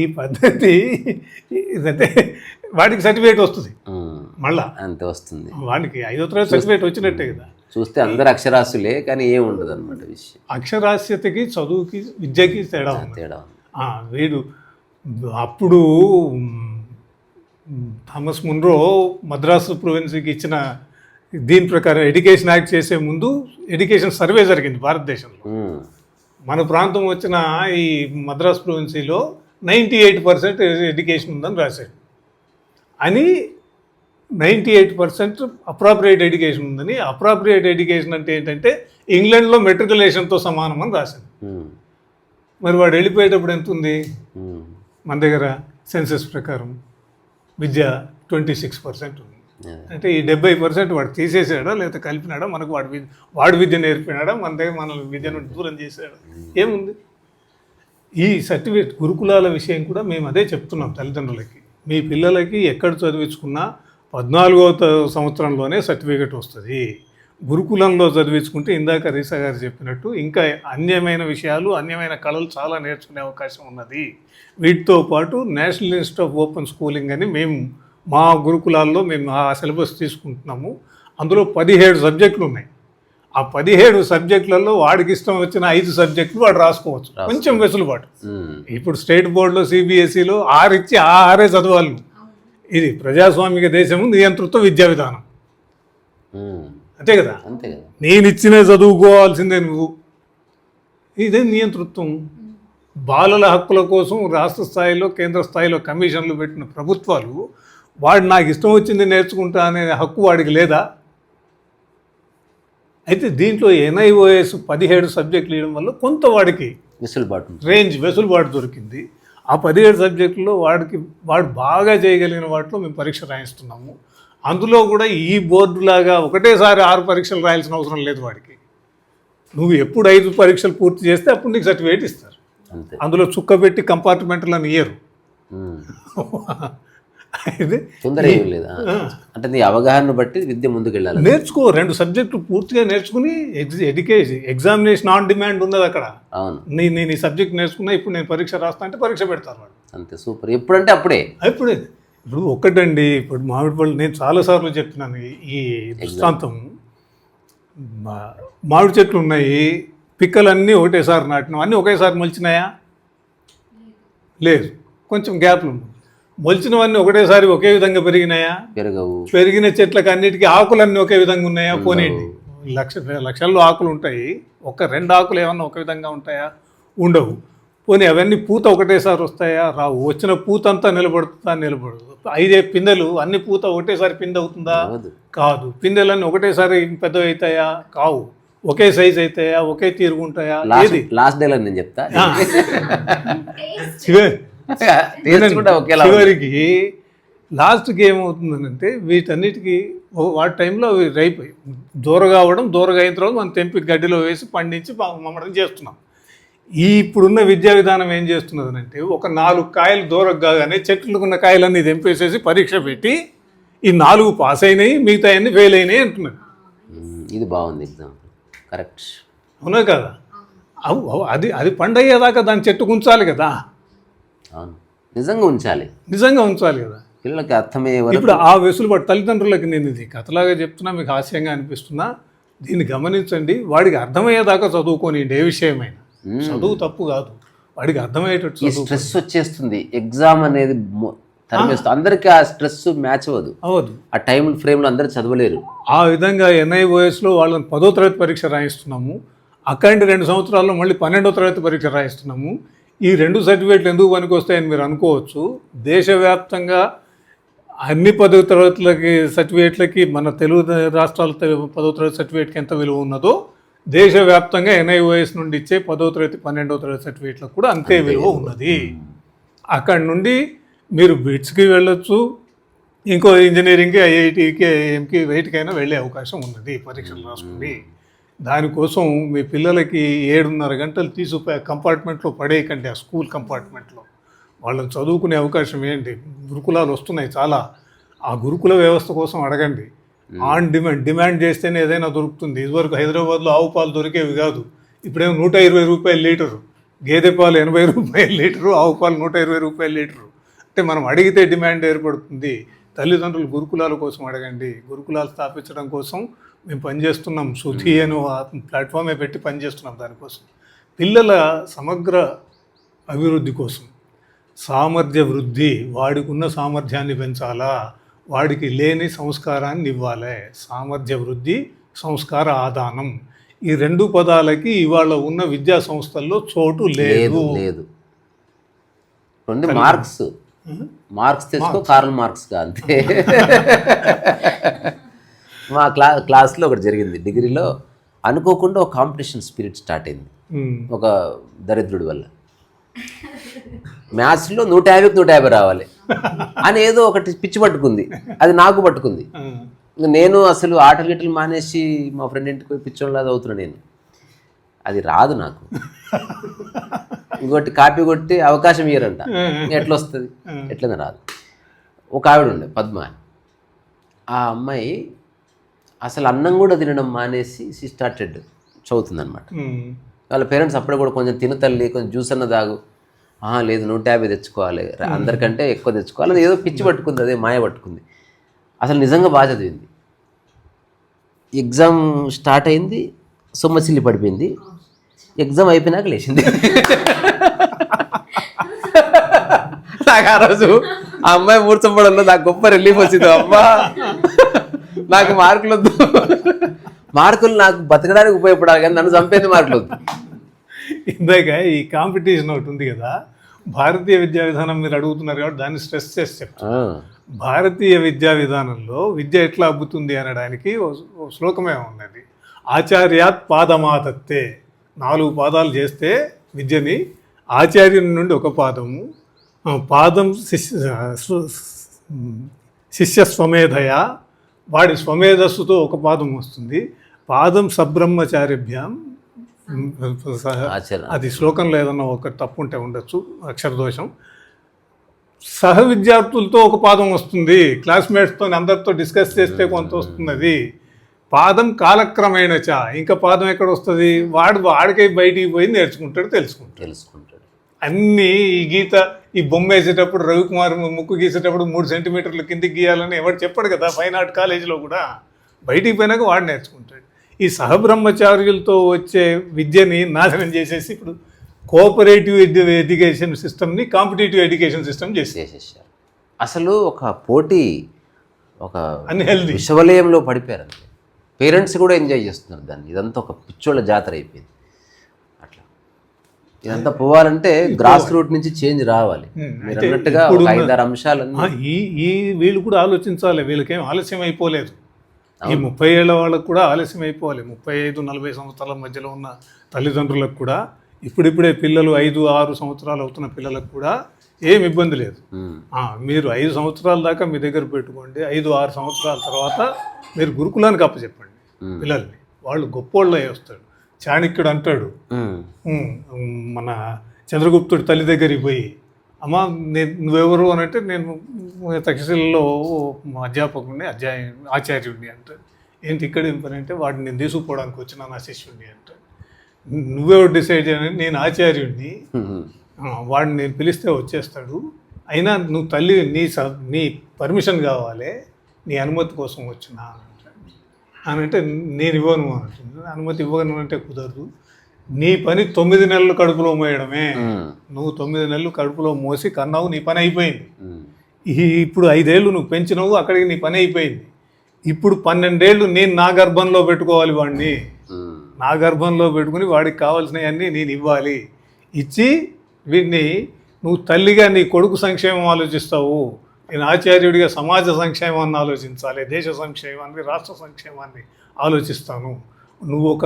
S2: ఈ పద్ధతి ఇదంటే వాడికి సర్టిఫికేట్ వస్తుంది, మళ్ళా
S1: అంతే వస్తుంది.
S2: వాడికి 5వ తరగతి సర్టిఫికేట్ వచ్చినట్టే కదా.
S1: చూస్తే అందరు అక్షరాస్యులే, కానీ ఏం ఉండదు అనమాట విషయం.
S2: అక్షరాస్యతకి, చదువుకి, విద్యకి తేడా ఉంది.
S1: తేడా.
S2: వీడు అప్పుడు థామస్ మున్రో మద్రాసు ప్రొవిన్సీకి ఇచ్చిన దీని ప్రకారం ఎడ్యుకేషన్ యాక్ట్ చేసే ముందు ఎడ్యుకేషన్ సర్వే జరిగింది భారతదేశంలో. మన ప్రాంతం వచ్చిన ఈ మద్రాసు ప్రొవిన్సీలో 98% ఎడ్యుకేషన్ ఉందని రాశాడు. అని 98% అప్రాప్రియేట్ ఎడ్యుకేషన్ ఉందని. అప్రాప్రియేట్ ఎడ్యుకేషన్ అంటే ఏంటంటే ఇంగ్లాండ్లో మెట్రికులేషన్తో సమానం అని రాశాడు. మరి వాడు వెళ్ళిపోయేటప్పుడు ఎంత ఉంది? మన దగ్గర సెన్సెస్ ప్రకారం విద్య 26% ఉంది. అంటే ఈ 70% వాడు తీసేసాడా లేదా కలిపినాడా, మనకు వాడి విద్య నేర్పినాడా, మన దగ్గర మన విద్యను దూరం చేసాడా, ఏముంది? ఈ సర్టిఫికేట్ గురుకులాల విషయం కూడా మేము అదే చెప్తున్నాం తల్లిదండ్రులకి. మీ పిల్లలకి ఎక్కడ చదివించుకున్నా 14వ సంవత్సరంలోనే సర్టిఫికేట్ వస్తుంది. గురుకులంలో చదివించుకుంటే ఇందాక రీసా గారు చెప్పినట్టు ఇంకా అన్యమైన విషయాలు, అన్యమైన కళలు చాలా నేర్చుకునే అవకాశం ఉన్నది. వీటితో పాటు national institute of open schooling అని మేము మా గురుకులాల్లో మేము ఆ సిలబస్ తీసుకుంటున్నాము. అందులో 17 సబ్జెక్టులు ఉన్నాయి. ఆ 17 సబ్జెక్టులలో వాడికి ఇష్టం వచ్చిన 5 సబ్జెక్టులు వాడు రాసుకోవచ్చు, కొంచెం వెసులుబాటు. ఇప్పుడు స్టేట్ బోర్డులో CBSEలో 6 ఇచ్చి ఆ 6 చదవాలి. ఇది ప్రజాస్వామిక దేశము, నియంతృత్వ విద్యా విధానం, అంతే కదా. నేను ఇచ్చిన చదువుకోవాల్సిందే నువ్వు. ఇదే నియంతృత్వం. బాలల హక్కుల కోసం రాష్ట్ర స్థాయిలో, కేంద్ర స్థాయిలో కమిషన్లు పెట్టిన ప్రభుత్వాలు వాడు నాకు ఇష్టం వచ్చింది నేర్చుకుంటా అనే హక్కు వాడికి లేదా? అయితే దీంట్లో NIOS 17 సబ్జెక్టులు ఇవ్వడం వల్ల కొంత వాడికి వెసులుబాటు దొరికింది. ఆ 17 సబ్జెక్టుల్లో వాడు బాగా చేయగలిగిన వాటిలో మేము పరీక్ష రాయిస్తున్నాము. అందులో కూడా ఈ బోర్డులాగా ఒకటేసారి 6 పరీక్షలు రాయాల్సిన అవసరం లేదు వాడికి. నువ్వు ఎప్పుడు 5 పరీక్షలు పూర్తి చేస్తే అప్పుడు నీకు సర్టిఫికేట్ ఇస్తారు. అందులో చుక్క పెట్టి కంపార్ట్మెంట్లను ఇయ్యరు.
S1: తొందర ఏం లేదా అంటే నీ అవగాహన బట్టి విద్య ముందుకు వెళ్ళాలి.
S2: నేర్చుకో, 2 సబ్జెక్టులు పూర్తిగా నేర్చుకుని ఎగ్జామినేషన్ ఆన్ డిమాండ్ ఉన్నది అక్కడ.
S1: అవును,
S2: నేను ఈ సబ్జెక్ట్ నేర్చుకున్నా, ఇప్పుడు నేను పరీక్ష రాస్తా అంటే పరీక్ష పెడతారు వాడు.
S1: అంతే, సూపర్. ఎప్పుడంటే అప్పుడే.
S2: ఇప్పుడు ఒక్కటండి, ఇప్పుడు మామిడిపళ్ళు నేను చాలాసార్లు చెప్పినాను ఈ దృష్టాంతం. మామిడి చెట్లు ఉన్నాయి, పిక్కలన్నీ ఒకటేసారి నాటినాం, అన్నీ ఒకేసారి మొలిచినాయా? లేదు, కొంచెం గ్యాప్లు ఉన్నాయి. మొలిచినవన్నీ ఒకటేసారి ఒకే విధంగా పెరిగినాయా?
S1: పెరగవు.
S2: పెరిగిన చెట్లకు అన్నిటికీ ఆకులన్నీ ఒకే విధంగా ఉన్నాయా? పోనీయండి, లక్షల్లో ఆకులు ఉంటాయి, ఒక 2 ఆకులు ఏమన్నా ఒక విధంగా ఉంటాయా? ఉండవు. పోనీ అవన్నీ పూత ఒకటేసారి వస్తాయా? రావు. వచ్చిన పూత అంతా నిలబడుతుందా? నిలబడదు. 5 పిందెలు, అన్ని పూత ఒకటేసారి పిందె అవుతుందా? కాదు. పిందెలన్నీ ఒకటేసారి పెద్దవి అవుతాయా? కావు. ఒకే సైజ్ అవుతాయా? ఒకే తీరుగుంటాయా? ఏది
S1: లాస్ట్ డేలో నేను చెప్తా.
S2: చివరికి లాస్ట్కి ఏమవుతుందంటే వీటన్నిటికీ వాటి టైంలో అవి రైపోయి దూరగా అవ్వడం, దూరగా అయిన తర్వాత మనం తెంపి గడ్డిలో వేసి పండించి మమ్మడం చేస్తున్నాం. ఈ ఇప్పుడున్న విద్యా విధానం ఏం చేస్తున్నదంటే ఒక 4 కాయలు దూరం కాగానే చెట్లుకున్న కాయలన్నీ తెంపేసేసి పరీక్ష పెట్టి ఈ 4 పాస్ అయినాయి, మిగతా అన్ని ఫెయిల్ అయినాయి అంటున్నారు.
S1: ఇది బాగుంది ఎగ్జాంపుల్, కరెక్ట్.
S2: అవునా కదా? అది పండయ్యేదాకా దాని చెట్టు ఉంచాలి కదా.
S1: అవును, నిజంగా ఉంచాలి
S2: కదా.
S1: పిల్లలకి అర్థమయ్యే వరకు.
S2: ఇప్పుడు ఆ వెసులుబాటు తల్లిదండ్రులకి, నేను ఇది కథలాగా చెప్తున్నా, మీకు హాస్యంగా అనిపిస్తున్నా, దీన్ని గమనించండి. వాడికి అర్థమయ్యేదాకా చదువుకొని ఏ విషయమైనా, చదువు తప్పు కాదు, వాడికి అర్థమయ్యేటట్టు.
S1: ఈ స్ట్రెస్ వచ్చేస్తుంది, ఎగ్జామ్ అనేది తరిమేస్తుంది. అందరికీ ఆ స్ట్రెస్ మ్యాచ్ అవ్వదు. ఆ టైం ఫ్రేమ్లో అందరూ చదవలేరు.
S2: ఆ విధంగా NIOSలో వాళ్ళని 10వ తరగతి పరీక్ష రాయిస్తున్నాము. అక్కడి 2 సంవత్సరాల్లో మళ్ళీ 12వ తరగతి పరీక్ష రాయిస్తున్నాము. ఈ 2 సర్టిఫికేట్లు ఎందుకు పనికి వస్తాయని మీరు అనుకోవచ్చు. దేశవ్యాప్తంగా అన్ని 10వ తరగతులకి సర్టిఫికేట్లకి మన తెలుగు రాష్ట్రాల 10వ తరగతి సర్టిఫికేట్కి ఎంత విలువ ఉన్నదో, దేశవ్యాప్తంగా NIOS నుండి ఇచ్చే 10వ తరగతి 12వ తరగతి సర్టిఫికేట్లకు కూడా అంతే విలువ ఉన్నది. అక్కడి నుండి మీరు బిట్స్కి వెళ్ళొచ్చు, ఇంకో ఇంజనీరింగ్కి, IITకి, IIMకి, వేటికైనా వెళ్ళే అవకాశం ఉన్నది పరీక్షలు రాసుకుని. దానికోసం మీ పిల్లలకి 7.5 గంటలు తీసుకుపోయి కంపార్ట్మెంట్లో పడేయకండి. ఆ స్కూల్ కంపార్ట్మెంట్లో వాళ్ళని చదువుకునే అవకాశం ఏంటి? గురుకులాలు వస్తున్నాయి చాలా. ఆ గురుకుల వ్యవస్థ కోసం అడగండి. ఆన్ డిమాండ్ చేస్తేనే ఏదైనా దొరుకుతుంది. ఇదివరకు హైదరాబాద్లో ఆవు పాలు దొరికేవి కాదు, ఇప్పుడేమో 120 రూపాయలు లీటరు. గేదె పాలు 80 రూపాయలు లీటరు, ఆవు పాలు 120 రూపాయలు లీటరు. అంటే మనం అడిగితే డిమాండ్ ఏర్పడుతుంది. తల్లిదండ్రులు గురుకులాల కోసం అడగండి. గురుకులాలు స్థాపించడం కోసం మేము పనిచేస్తున్నాం. శృతి అని ప్లాట్ఫామే పెట్టి పనిచేస్తున్నాం దానికోసం. పిల్లల సమగ్ర అభివృద్ధి కోసం సామర్థ్య వృద్ధి, వాడికి ఉన్న సామర్థ్యాన్ని పెంచాలా, వాడికి లేని సంస్కారాన్ని ఇవ్వాలి. సామర్థ్య వృద్ధి, సంస్కార ఆదానం, ఈ 2 పదాలకి ఇవాళ ఉన్న విద్యా సంస్థల్లో చోటు లేదు.
S1: మార్క్స్ తెచ్చుకో, కార్ల్ మార్క్స్ గా అంతే. మా క్లాస్లో ఒకటి జరిగింది డిగ్రీలో. అనుకోకుండా ఒక కాంపిటీషన్ స్పిరిట్ స్టార్ట్ అయింది ఒక దరిద్రుడి వల్ల. మ్యాథ్స్లో 150కి 150 రావాలి అని ఏదో ఒకటి పిచ్చి పట్టుకుంది. అది నాకు పట్టుకుంది. నేను అసలు ఆటలు గిట్టలు మానేసి మా ఫ్రెండ్ ఇంటికి పోయి పిచ్చోళ్ళ చదువుతున్నా. నేను అది రాదు నాకు. ఇంకోటి కాపీ కొట్టి అవకాశం ఇయ్యరంట. ఎట్లా వస్తుంది? ఎట్లనే రాదు. ఒక ఆవిడ ఉండే పద్మ. ఆ అమ్మాయి అసలు అన్నం కూడా తినడం మానేసి స్టార్టెడ్ చదువుతుందన్నమాట. వాళ్ళ పేరెంట్స్ అప్పుడే కూడా కొంచెం తిను తల్లి, కొంచెం జ్యూస్ అన్న తాగు. లేదు 150 తెచ్చుకోవాలి, అందరికంటే ఎక్కువ తెచ్చుకోవాలి. అది ఏదో పిచ్చి పట్టుకుంది, అదే మాయ పట్టుకుంది. అసలు నిజంగా బాగా చదివింది. ఎగ్జామ్ స్టార్ట్ అయింది, సొమ్మసిల్లి పడిపోయింది. ఎగ్జామ్ అయిపోయినాక లేచింది. నాకు ఆ రోజు ఆ అమ్మాయి మూర్చపడంలో నాకు గొప్ప రిలీఫ్ వచ్చింది. అమ్మా, నాకు మార్కులు వద్దు, మార్కులు నాకు బతకడానికి ఉపయోగపడాలి, కానీ నన్ను చంపేది మార్కులు వద్దు.
S2: ఇందాక ఈ కాంపిటీషన్ ఒకటి ఉంది కదా, భారతీయ విద్యా విధానం మీరు అడుగుతున్నారు కాబట్టి దాన్ని స్ట్రెస్ చేసి చెప్తాను. భారతీయ విద్యా విధానంలో విద్య ఎట్లా అబ్బుతుంది అనడానికి ఓ శ్లోకమే ఉన్నది. ఆచార్యాత్ పాదమాతత్తే, 4 పాదాలు చేస్తే విద్యని, ఆచార్యుని నుండి 1 పాదము, పాదం శిష్య స్వమేధయ, వాడి స్వమేధస్సుతో 1 పాదం వస్తుంది. పాదం సబ్రహ్మచారిభ్యాం, అది శ్లోకంలో ఏదన్నా ఒక తప్పు ఉంటే ఉండొచ్చు, అక్షరదోషం. సహ విద్యార్థులతో 1 పాదం వస్తుంది, క్లాస్మేట్స్తో అందరితో డిస్కస్ చేస్తే కొంత వస్తుంది. అది పాదం కాలక్రమేణ ఇంకా పాదం ఎక్కడ వస్తుంది? వాడికై బయటికి పోయి నేర్చుకుంటాడు, తెలుసుకుంటాడు. అన్నీ ఈ గీత, ఈ బొమ్మ వేసేటప్పుడు రవికుమార్ ముక్కు గీసేటప్పుడు 3 సెంటీమీటర్ల కిందికి గీయాలని ఎవరు చెప్పాడు కదా. ఫైన్ ఆర్ట్ కాలేజీలో కూడా బయటికి పోయినాక వాడు నేర్చుకుంటాడు. ఈ సహబ్రహ్మచార్యులతో వచ్చే విద్యని నాశనం చేసేసి ఇప్పుడు కోఆపరేటివ్ ఎడ్యుకేషన్ సిస్టమ్ని కాంపిటేటివ్ ఎడ్యుకేషన్ సిస్టమ్
S1: చేసేసారు. అసలు ఒక పోటీ, ఒక
S2: అన్హెల్దీ
S1: విషవలయంలో పడిపోయారు అంతే. పేరెంట్స్ కూడా ఎంజాయ్ చేస్తున్నారు దాన్ని. ఇదంతా ఒక పిచ్చోళ్ళ జాతర అయిపోయింది. అట్లా ఇదంతా పోవాలంటే గ్రాస్ రూట్ నుంచి చేంజ్ రావాలి. మీరు అన్నట్టుగా ఒక 5-6 అంశాలన్నీ
S2: ఈ వీళ్ళు కూడా ఆలోచించాలి. వీళ్ళకేం ఆలస్యం అయిపోలేదు. ఈ 30 ఏళ్ల వాళ్ళకు కూడా ఆలస్యం అయిపోవాలి. 35-40 సంవత్సరాల మధ్యలో ఉన్న తల్లిదండ్రులకు కూడా ఇప్పుడిప్పుడే పిల్లలు 5-6 సంవత్సరాలు అవుతున్న పిల్లలకు కూడా ఏం ఇబ్బంది లేదు. మీరు 5 సంవత్సరాల దాకా మీ దగ్గర పెట్టుకోండి. 5-6 సంవత్సరాల తర్వాత మీరు గురుకులానికి అప్పచెప్పండి పిల్లల్ని. వాళ్ళు గొప్పోళ్ళు అయ్యి వస్తాడు. చాణక్యుడు అంటాడు, మన చంద్రగుప్తుడి తల్లి దగ్గరికి పోయి, అమ్మ నువ్వెవరు అని అంటే, నేను తక్షశిలలో అధ్యాపకుడిని, ఆచార్యుడిని అంటాడు. ఏంటి ఇక్కడ ఏం పని అంటే, వాడిని నేను తీసుకుపోవడానికి వచ్చిన నా శిష్యుడిని అంటాడు. నువ్వెవరు డిసైడ్ అని, నేను ఆచార్యుడిని, వాడిని నేను పిలిస్తే వచ్చేస్తాడు, అయినా నువ్వు తల్లి నీ పర్మిషన్ కావాలి, నీ అనుమతి కోసం వచ్చినా అని అంటే, నేను ఇవ్వను అంటుంది. అనుమతి ఇవ్వను అంటే కుదరదు, నీ పని 9 నెలలు కడుపులో మోయడమే, నువ్వు 9 నెలలు కడుపులో మోసి కన్నావు, నీ పని అయిపోయింది. ఇప్పుడు 5 ఏళ్ళు నువ్వు పెంచినవు, అక్కడికి నీ పని అయిపోయింది. ఇప్పుడు 12 ఏళ్ళు నేను నా గర్భంలో పెట్టుకోవాలి వాడిని, నా గర్భంలో పెట్టుకుని వాడికి కావాల్సినవన్నీ నేను ఇవ్వాలి. ఇచ్చి వీడిని నువ్వు తల్లిగా నీ కొడుకు సంక్షేమం ఆలోచిస్తావు, నేను ఆచార్యుడిగా సమాజ సంక్షేమాన్ని ఆలోచించాలి, దేశ సంక్షేమాన్ని, రాష్ట్ర సంక్షేమాన్ని ఆలోచిస్తాను. నువ్వు ఒక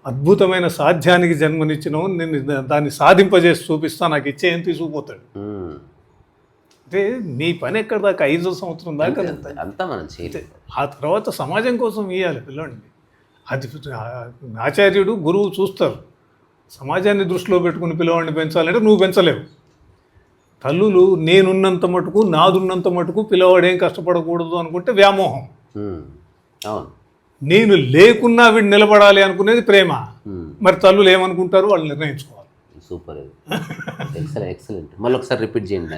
S2: అద్భుతమైన సాధ్యానికి జన్మనిచ్చినావు, నేను దాన్ని సాధింపజేసి చూపిస్తా, నాకు ఇచ్చేయం తీసుకుపోతాడు. అంటే నీ పని ఎక్కడ దాకా 5వ సంవత్సరం దాకా
S1: అంతా మనం చేయాలి.
S2: ఆ తర్వాత సమాజం కోసం ఇవ్వాలి పిల్లోడిని. అది ఆచార్యుడు గురువు చూస్తారు. సమాజాన్ని దృష్టిలో పెట్టుకుని పిల్లవాడిని పెంచాలంటే నువ్వు పెంచలేవు. తల్లులు నేనున్నంత మటుకు, నాదున్నంత మటుకు పిల్లవాడేం కష్టపడకూడదు అనుకుంటే వ్యామోహం.
S1: అవును,
S2: నేను లేకున్నా వీడు నిలబడాలి అనుకునేది ప్రేమ. మరి తల్లులు ఏమనుకుంటారు వాళ్ళు నిర్ణయించుకోవాలి.
S1: Super, excellent. మళ్ళీ ఒకసారి రిపీట్ చేయండి.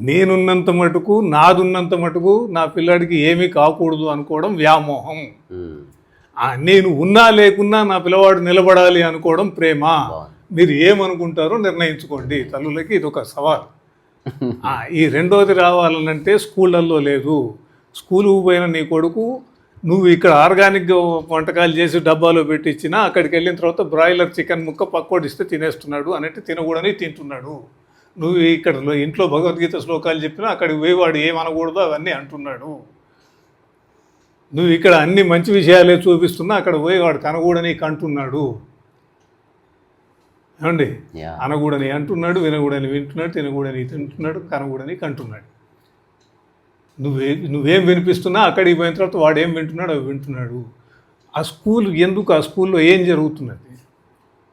S2: నేనున్నంత మటుకు, నాదున్నంత మటుకు నా పిల్లాడికి ఏమీ కాకూడదు అనుకోవడం వ్యామోహం. నేను ఉన్నా లేకున్నా నా పిల్లవాడు నిలబడాలి అనుకోవడం ప్రేమ. మీరు ఏమనుకుంటారో నిర్ణయించుకోండి. తల్లులకి ఇది ఒక సవాల్. ఈ రెండోది రావాలనంటే స్కూళ్ళల్లో లేదు. స్కూలుకు పోయిన నీ కొడుకు నువ్వు ఇక్కడ ఆర్గానిక్ వంటకాలు చేసి డబ్బాలో పెట్టించినా అక్కడికి వెళ్ళిన తర్వాత బ్రాయిలర్ చికెన్ ముక్క పక్కోడిస్తే తినేస్తున్నాడు, అన్నట్టు తినకూడని తింటున్నాడు. నువ్వు ఇక్కడ ఇంట్లో భగవద్గీత శ్లోకాలు చెప్పినా అక్కడికి పోయేవాడు ఏమనకూడదో అవన్నీ అంటున్నాడు. నువ్వు ఇక్కడ అన్ని మంచి విషయాలే చూపిస్తున్నా అక్కడ పోయేవాడు కనకూడని కంటున్నాడు. ఏమండి, అనకూడని అంటున్నాడు, వినకూడని వింటున్నాడు, తినకూడని తింటున్నాడు, కనకూడని కంటున్నాడు. నువ్వేం వినిపిస్తున్నా అక్కడికి పోయిన తర్వాత వాడు ఏం వింటున్నాడు అవి వింటున్నాడు. ఆ స్కూల్ ఎందుకు, ఆ స్కూల్లో ఏం జరుగుతున్నది?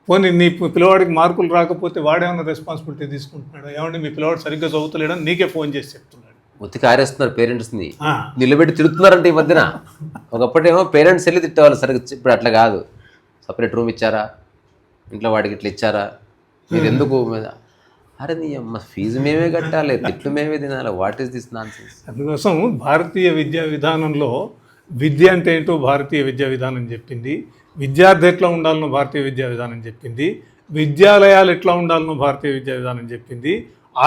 S2: పోనీ నీ పిల్లవాడికి మార్కులు రాకపోతే వాడేమన్నా రెస్పాన్సిబిలిటీ తీసుకుంటున్నాడు? ఏమంటే మీ పిల్లవాడు సరిగ్గా చదువుతలేడని నీకే ఫోన్ చేసి చెప్తున్నాడు.
S1: ఉతికి ఆరేస్తున్నారు పేరెంట్స్ని, నిలబెట్టి తిడుతున్నారంటే ఈ మధ్యన. ఒకప్పటేమో పేరెంట్స్ వెళ్ళి తిట్టేవాళ్ళు సరిగ్గా, ఇప్పుడు అట్లా కాదు. సపరేట్ రూమ్ ఇచ్చారా, ఇంట్లో వాడికి ఇట్లా ఇచ్చారా, మీరు ఎందుకు, అరే నీ అమ్మ ఫీజు మేమే కట్టాలి, తిట్లు మేమే తినాలి, వాట్ ఈస్ దిస్ నాన్సెన్స్?
S2: అందుకోసం భారతీయ విద్యా విధానంలో విద్య అంటే ఏంటో భారతీయ విద్యా విధానం చెప్పింది, విద్యార్థి ఎట్లా ఉండాలనో భారతీయ విద్యా విధానం చెప్పింది, విద్యాలయాలు ఎట్లా ఉండాలనో భారతీయ విద్యా విధానం చెప్పింది,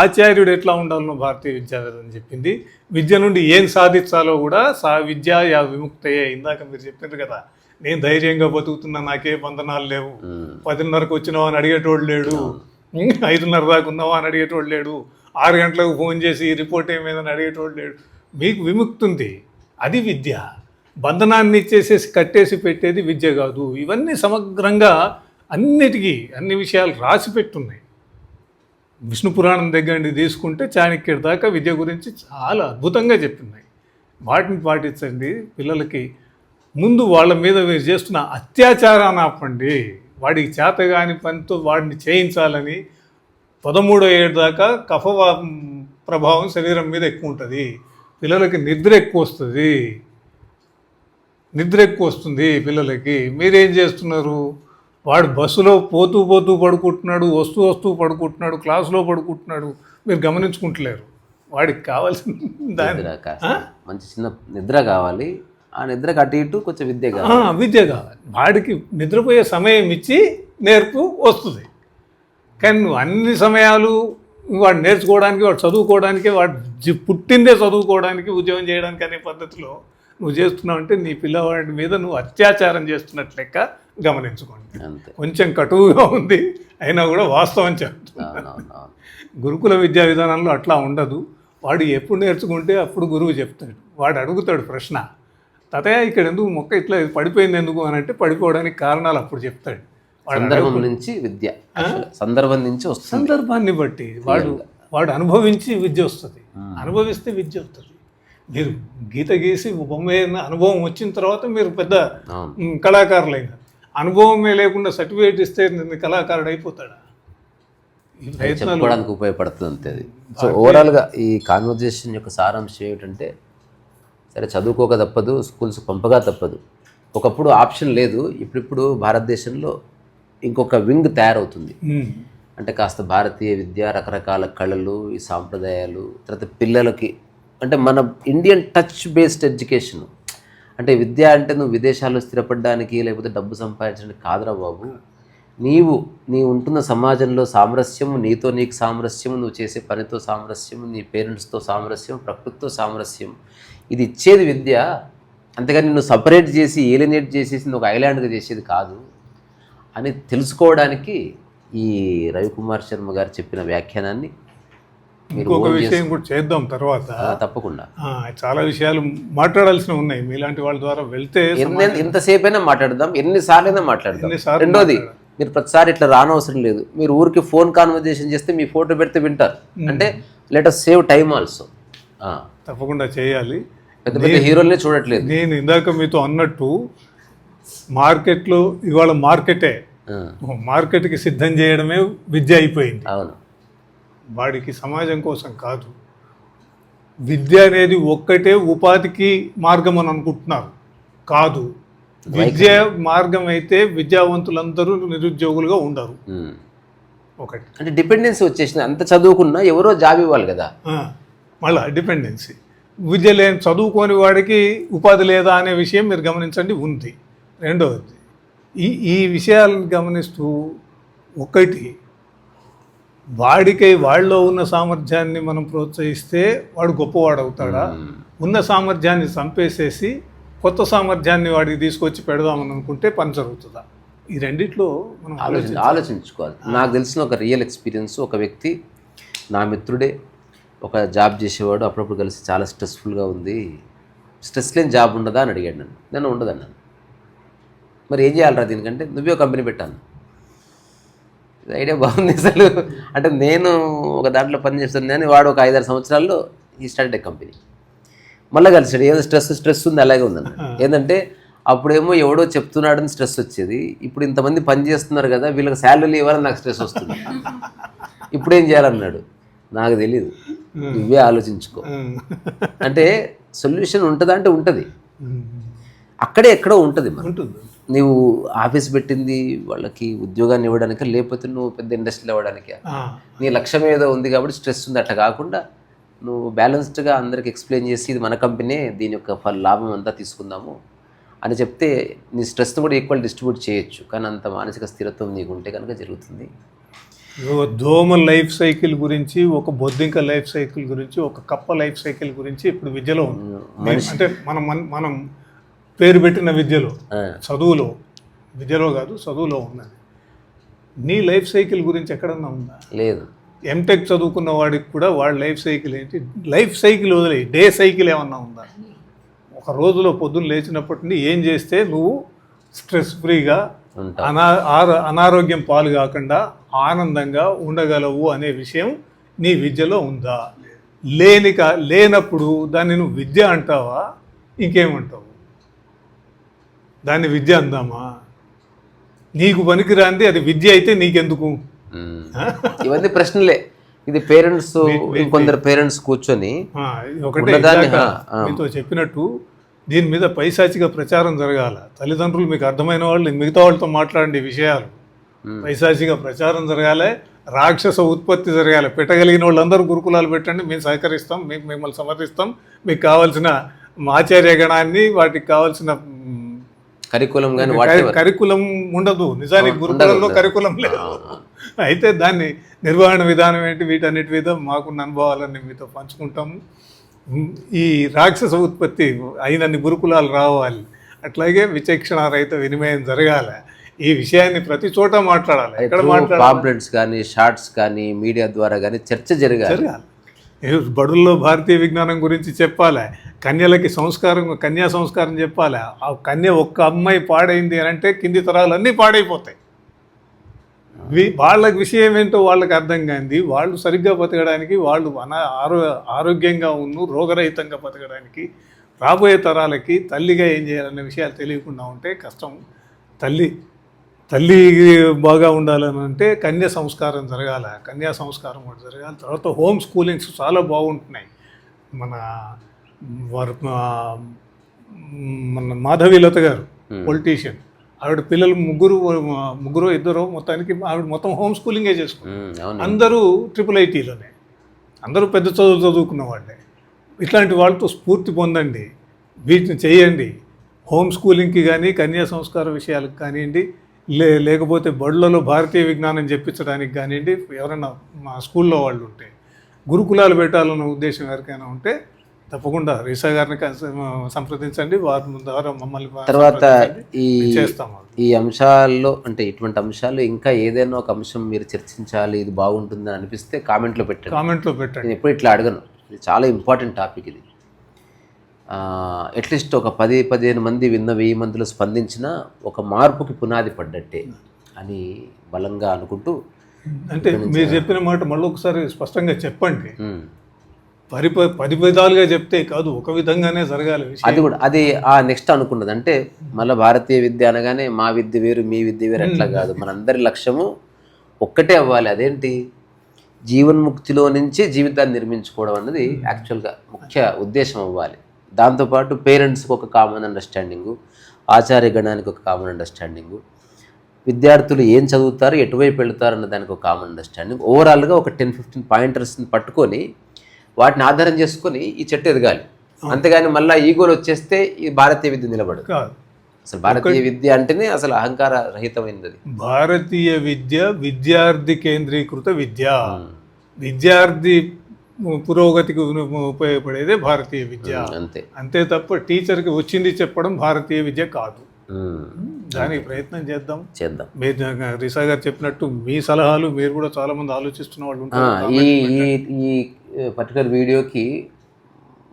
S2: ఆచార్యుడు ఎట్లా ఉండాలనో భారతీయ విద్యా విధానం చెప్పింది, విద్య నుండి ఏం సాధించాలో కూడా విద్యా విముక్తయే. ఇందాక మీరు చెప్పారు కదా, నేను ధైర్యంగా బతుకుతున్నా, నాకే బంధనాలు లేవు, 10:30కు వచ్చినావా అని అడిగేటోడు లేడు, 5:30 దాకా ఉన్నావా అని అడిగేటోడు లేడు, 6 గంటలకు ఫోన్ చేసి రిపోర్ట్ ఏమైందని అడిగేటోడు లేడు. మీకు విముక్తి ఉంది, అది విద్య. బంధనాన్ని ఇచ్చేసేసి కట్టేసి పెట్టేది విద్య కాదు. ఇవన్నీ సమగ్రంగా అన్నిటికీ అన్ని విషయాలు రాసి పెట్టున్నాయి. విష్ణు పురాణం దగ్గర నుండి తీసుకుంటే చాణక్యుడి దాకా విద్య గురించి చాలా అద్భుతంగా చెప్తున్నాయి. వాటిని పాటించండి. పిల్లలకి ముందు వాళ్ళ మీద మీరు చేస్తున్న అత్యాచారాన్ని ఆపండి. వాడికి చేతగాని పనితో వాడిని చేయించాలని 13వ ఏడు దాకా కఫ ప్రభావం శరీరం మీద ఎక్కువ ఉంటుంది. పిల్లలకి నిద్ర ఎక్కువ వస్తుంది పిల్లలకి. మీరేం చేస్తున్నారు? వాడు బస్సులో పోతూ పడుకుంటున్నాడు, వస్తూ పడుకుంటున్నాడు, క్లాసులో పడుకుంటున్నాడు, మీరు గమనించుకుంటలేరు. వాడికి కావాల్సిన
S1: మంచి చిన్న నిద్ర కావాలి. ఆ నిద్రకు అటు ఇటు కొంచెం విద్య కాదు.
S2: విద్య కావాలి. వాడికి నిద్రపోయే సమయం ఇచ్చి నేర్పు వస్తుంది. కానీ నువ్వు అన్ని సమయాలు వాడు నేర్చుకోవడానికి, వాడు చదువుకోవడానికి, వాడు పుట్టిందే చదువుకోవడానికి, ఉద్యోగం చేయడానికి అనే పద్ధతిలో నువ్వు చేస్తున్నావు అంటే నీ పిల్లవాడి మీద నువ్వు అత్యాచారం చేస్తున్నట్లు లెక్క గమనించుకోండి.
S1: అంతే.
S2: కొంచెం కటువుగా ఉంది అయినా కూడా వాస్తవం చెప్తున్నా.
S1: అవునవును.
S2: గురుకుల విద్యా విధానంలో అట్లా ఉండదు. వాడు ఎప్పుడు నేర్చుకుంటే అప్పుడు గురువు చెప్తాడు. వాడు అడుగుతాడు ప్రశ్న, తాతయ్య ఇక్కడ ఎందుకు మొక్క ఇట్లా పడిపోయింది ఎందుకు అని అంటే పడిపోవడానికి కారణాలు అప్పుడు చెప్తాడు.
S1: సందర్భం నుంచి విద్య, సందర్భం నుంచి వస్తుంది.
S2: సందర్భాన్ని బట్టి వాడు అనుభవించి విద్య వస్తుంది. అనుభవిస్తే విద్య వస్తుంది. మీరు గీత గీసి బొమ్మ అనుభవం వచ్చిన తర్వాత మీరు పెద్ద కళాకారులైన, అనుభవమే లేకుండా సర్టిఫికేట్ ఇస్తే కళాకారుడు అయిపోతాడా? ఈ ప్రయత్నాలు
S1: చెప్పుకోవడానికి ఉపయోగపడుతుంది అంతే అది. సో ఓవరాల్గా ఈ కాన్వర్జేషన్ యొక్క సారాంశం ఏమిటంటే, సరే చదువుకోక తప్పదు, స్కూల్స్ పంపగా తప్పదు. ఒకప్పుడు ఆప్షన్ లేదు, ఇప్పుడు భారతదేశంలో ఇంకొక వింగ్ తయారవుతుంది. అంటే కాస్త భారతీయ విద్య, రకరకాల కళలు, ఈ సాంప్రదాయాలు, తర్వాత పిల్లలకి అంటే మన ఇండియన్ టచ్ బేస్డ్ ఎడ్యుకేషన్. అంటే విద్య అంటే నువ్వు విదేశాల్లో స్థిరపడడానికి లేకపోతే డబ్బు సంపాదించడానికి కాదురా బాబు. నీవు ఉంటున్న సమాజంలో సామరస్యం, నీతో నీకు సామరస్యం, నువ్వు చేసే పనితో సామరస్యం, నీ పేరెంట్స్తో సామరస్యం, ప్రకృతితో సామరస్యం, ఇది ఇచ్చేది విద్య. అంతేగాని నిన్ను సపరేట్ చేసి ఏలినేట్ చేసేసి నువ్వు ఒక ఐలాండ్గా చేసేది కాదు అని తెలుసుకోవడానికి ఈ రవికుమార్ శర్మ గారు చెప్పిన వ్యాఖ్యానాన్ని
S2: ఇంకొక విషయం కూడా చేద్దాం తర్వాత.
S1: తప్పకుండా
S2: చాలా విషయాలు మాట్లాడాల్సి ఉన్నాయి. మీలాంటి వాళ్ళ ద్వారా వెళ్తే
S1: ఎంతసేపు అయినా మాట్లాడదాం, ఎన్నిసార్లు అయినా మాట్లాడదాం. రెండోది, మీరు ప్రతిసారి ఇట్లా రానవసరం లేదు. మీరు ఊరికి ఫోన్ కాన్వర్జేషన్ చేస్తే మీ ఫోటో పెడితే వింటారు. అంటే let us save time also.
S2: తప్పకుండా చేయాలి.
S1: పెద్ద పెద్ద హీరోలనే చూడట్లేదు.
S2: నేను ఇందాక మీతో అన్నట్టు మార్కెట్లో ఇవాళ మార్కెట్కి సిద్ధం చేయడమే విద్య అయిపోయింది.
S1: అవును.
S2: వాడికి సమాజం కోసం కాదు. విద్య అనేది ఒక్కటే ఉపాధికి మార్గం అని అనుకుంటున్నారు. కాదు, విద్య మార్గం అయితే విద్యావంతులందరూ నిరుద్యోగులుగా ఉండరు. ఒకటి
S1: అంటే డిపెండెన్సీ వచ్చేసింది. అంత చదువుకున్నా ఎవరో జాబ్ ఇవ్వాలి కదా.
S2: మళ్ళా డిపెండెన్సీ. విద్య లేని చదువుకోని వాడికి ఉపాధి లేదా అనే విషయం మీరు గమనించండి ఉంది. రెండవది, ఈ విషయాలను గమనిస్తూ ఒకటి, వాళ్ళలో ఉన్న సామర్థ్యాన్ని మనం ప్రోత్సహిస్తే వాడు గొప్పవాడు అవుతాడా? ఉన్న సామర్థ్యాన్ని చంపేసేసి కొత్త సామర్థ్యాన్ని వాడికి తీసుకొచ్చి పెడదామని అనుకుంటే పని జరుగుతుందా? ఈ రెండిట్లో మనం
S1: ఆలోచించుకోవాలి. నాకు తెలిసిన ఒక రియల్ ఎక్స్పీరియన్స్, ఒక వ్యక్తి నా మిత్రుడే, ఒక జాబ్ చేసేవాడు. అప్పుడప్పుడు కలిసి చాలా స్ట్రెస్ఫుల్గా ఉంది, స్ట్రెస్ లేని జాబ్ ఉండదా అని అడిగాడు నేను ఉండదన్నాను. మరి ఏం చేయాలరా దీనికంటే, నువ్వే కంపెనీ పెట్టాను. ఐడియా బాగుంది అసలు. అంటే నేను ఒక దాంట్లో పని చేస్తాను కానీ వాడు ఒక 5-6 సంవత్సరాల్లో ఈ స్టార్టెడ్ ఏ కంపెనీ. మళ్ళీ కలిసాడు. ఏదో స్ట్రెస్ ఉంది, అలాగే ఉందన్న. ఏంటంటే అప్పుడేమో ఎవడో చెప్తున్నాడని స్ట్రెస్ వచ్చేది. ఇప్పుడు ఇంతమంది పని చేస్తున్నారు కదా, వీళ్ళకి శాలరీ ఇవ్వాలని నాకు స్ట్రెస్ వస్తుంది. ఇప్పుడేం చేయాలన్నాడు. నాకు తెలీదు, నువ్వే ఆలోచించుకో. అంటే సొల్యూషన్ ఉంటుందా అంటే ఉంటుంది, అక్కడే ఎక్కడో ఉంటుంది. నువ్వు ఆఫీస్ పెట్టింది వాళ్ళకి ఉద్యోగాన్ని ఇవ్వడానిక, లేకపోతే నువ్వు పెద్ద ఇండస్ట్రీలో ఇవ్వడానిక? నీ లక్ష్యం ఏదో ఉంది కాబట్టి స్ట్రెస్ ఉంది. అట్లా కాకుండా నువ్వు బ్యాలెన్స్డ్గా అందరికి ఎక్స్ప్లెయిన్ చేసి ఇది మన కంపెనీ, దీని యొక్క లాభం అంతా తీసుకుందాము అని చెప్తే నీ స్ట్రెస్ని కూడా ఈక్వల్ డిస్ట్రిబ్యూట్ చేయొచ్చు. కానీ అంత మానసిక స్థిరత్వం నీకు ఉంటే కనుక జరుగుతుంది.
S2: దోమ లైఫ్ సైకిల్ గురించి, ఒక బొద్దింక లైఫ్ సైకిల్ గురించి, ఒక కప్ప లైఫ్ సైకిల్ గురించి ఇప్పుడు విద్యలో ఉంది. అంటే మనం పేరు పెట్టిన విద్యలో, చదువులో, విద్యలో కాదు చదువులో ఉన్నది. నీ లైఫ్ సైకిల్ గురించి ఎక్కడన్నా ఉందా?
S1: లేదు.
S2: ఎంటెక్ చదువుకున్న వాడికి కూడా వాడి లైఫ్ సైకిల్ ఏంటి? లైఫ్ సైకిల్ వదిలే, డే సైకిల్ ఏమన్నా ఉందా? ఒక రోజులో పొద్దున్న లేచినప్పటి నుండి ఏం చేస్తే నువ్వు స్ట్రెస్ ఫ్రీగా, అనారోగ్యం పాలు కాకుండా ఆనందంగా ఉండగలవు అనే విషయం నీ విద్యలో ఉందా? లేనప్పుడు దాన్ని నువ్వు విద్య అంటావా, ఇంకేమంటావు? దాన్ని విద్య అందామా? నీకు పనికిరాంది అది విద్య అయితే నీకెందుకు?
S1: ఇవన్నీ ప్రశ్నలే. ఇది పేరెంట్స్, ఇంకొందరు పేరెంట్స్ కూర్చొని
S2: ఒకటే మీతో చెప్పినట్టు దీని మీద పైశాచిక ప్రచారం జరగాల. తల్లిదండ్రులు మీకు అర్థమైన వాళ్ళు మిగతా వాళ్ళతో మాట్లాడే విషయాలు పైశాచిక ప్రచారం జరగాలి, రాక్షస ఉత్పత్తి జరగాలి. పెట్టగలిగిన వాళ్ళందరూ గురుకులాలు పెట్టండి, మేము సహకరిస్తాం, మిమ్మల్ని సమర్థిస్తాం, మీకు కావాల్సిన ఆచార్య గణాన్ని వాటికి కావాల్సిన
S1: కరికులం కానీ
S2: కరికులం ఉండదు. నిజానికి గురుకులంలో కరికులం లేదు. అయితే దాన్ని నిర్వహణ విధానం ఏంటి, వీటన్నిటి మీద మాకున్న అనుభవాలన్నీ మీతో పంచుకుంటాము. ఈ రాక్షస ఉత్పత్తి అయినన్ని గురుకులాలు రావాలి, అట్లాగే విచక్షణ రహిత వినిమయం జరగాలి. ఈ విషయాన్ని ప్రతి చోట మాట్లాడాలి. ఎక్కడ మాట్లాడాలి?
S1: పాంప్లెట్స్ కానీ షార్ట్స్ కానీ మీడియా ద్వారా కానీ చర్చ జరగాలి.
S2: బడుల్లో భారతీయ విజ్ఞానం గురించి చెప్పాలి. కన్యలకి కన్యా సంస్కారం చెప్పాలి. ఆ కన్య ఒక్క అమ్మాయి పాడైంది అని అంటే కింది తరాలన్నీ పాడైపోతాయి. వాళ్ళ విషయం ఏంటో వాళ్ళకి అర్థం కాంది. వాళ్ళు సరిగ్గా బతకడానికి, వాళ్ళు ఆరోగ్యంగా రోగరహితంగా బతకడానికి, రాబోయే తరాలకి తల్లిగా ఏం చేయాలనే విషయాలు తెలియకుండా ఉంటే కష్టం. తల్లి బాగా ఉండాలని అంటే కన్యా సంస్కారం జరగాలి. కన్యా సంస్కారం కూడా జరగాలి. తర్వాత హోమ్ స్కూలింగ్స్ చాలా బాగుంటున్నాయి. మన మాధవీలత గారు పొలిటీషియన్, ఆవిడ పిల్లలు ముగ్గురు ఇద్దరు, మొత్తానికి ఆవిడ మొత్తం హోమ్ స్కూలింగే చేసుకున్నారు. అందరూ IIITలోనే, అందరూ పెద్ద చదువులు చదువుకున్న వాళ్ళే. ఇట్లాంటి వాళ్ళతో స్ఫూర్తి పొందండి, వీటిని చేయండి. హోమ్ స్కూలింగ్కి కానీ కన్యా సంస్కార విషయాలకు కానివ్వండి, లేకపోతే బడులలో భారతీయ విజ్ఞానం చెప్పించడానికి కానివ్వండి. ఎవరైనా మా స్కూల్లో వాళ్ళు ఉంటే, గురుకులాలు పెట్టాలన్న ఉద్దేశం ఎవరికైనా ఉంటే తప్పకుండా రీసా గారిని సంప్రదించండి. వారి ద్వారా మమ్మల్ని
S1: తర్వాత చేస్తాము. ఈ అంశాల్లో అంటే ఇటువంటి అంశాలు ఇంకా ఏదైనా ఒక అంశం మీరు చర్చించాలి, ఇది బాగుంటుందని అనిపిస్తే కామెంట్లో పెట్టండి. నేను ఎప్పుడు ఇట్లా అడగను. ఇది చాలా ఇంపార్టెంట్ టాపిక్. ఇది అట్లీస్ట్ ఒక 10-15 మంది 1000 మందిలో స్పందించిన ఒక మార్పుకి పునాది పడ్డట్టే అని బలంగా అనుకుంటూ,
S2: అంటే మీరు చెప్పిన మాట మళ్ళీ ఒకసారి స్పష్టంగా చెప్పండి. 10 విధాలుగా చెప్తే కాదు, ఒక విధంగానే జరగాలి.
S1: అది కూడా అది నెక్స్ట్ అనుకున్నది అంటే మళ్ళీ భారతీయ విద్య అనగానే మా విద్య వేరు మీ విద్య వేరు అట్లా కాదు. మనందరి లక్ష్యము ఒక్కటే అవ్వాలి. అదేంటి, జీవన్ముక్తిలో నుంచి జీవితాన్ని నిర్మించుకోవడం అన్నది యాక్చువల్గా ముఖ్య ఉద్దేశం అవ్వాలి. దాంతోపాటు పేరెంట్స్కి ఒక కామన్ అండర్స్టాండింగు, ఆచార్య గణానికి ఒక కామన్ అండర్స్టాండింగు, విద్యార్థులు ఏం చదువుతారు, ఎటువైపు వెళుతారు అన్న దానికి ఒక కామన్ అండర్స్టాండింగ్. ఓవరాల్గా ఒక 10-15 పాయింటర్స్ని పట్టుకొని వాటిని ఆధారం చేసుకొని ఈ చెట్టు ఎదగాలి. అంతేగాని మళ్ళీ ఈగోలు వచ్చేస్తే ఈ భారతీయ విద్య నిలబడదు. అసలు భారతీయ విద్య అంటేనే అసలు అహంకార రహితమైనది.
S2: భారతీయ విద్య విద్యార్థి కేంద్రీకృత విద్య. విద్యార్థి పురోగతికి ఉపయోగపడేదే భారతీయ విద్య. అంతే తప్ప టీచర్కి వచ్చింది చెప్పడం భారతీయ విద్య కాదు. దానికి ప్రయత్నం చేద్దాం. మీరు రిసా గారు చెప్పినట్టు మీ సలహాలు మీరు కూడా చాలా మంది ఆలోచిస్తున్న వాళ్ళు ఉంటారు.
S1: ఈ పర్టికులర్ వీడియోకి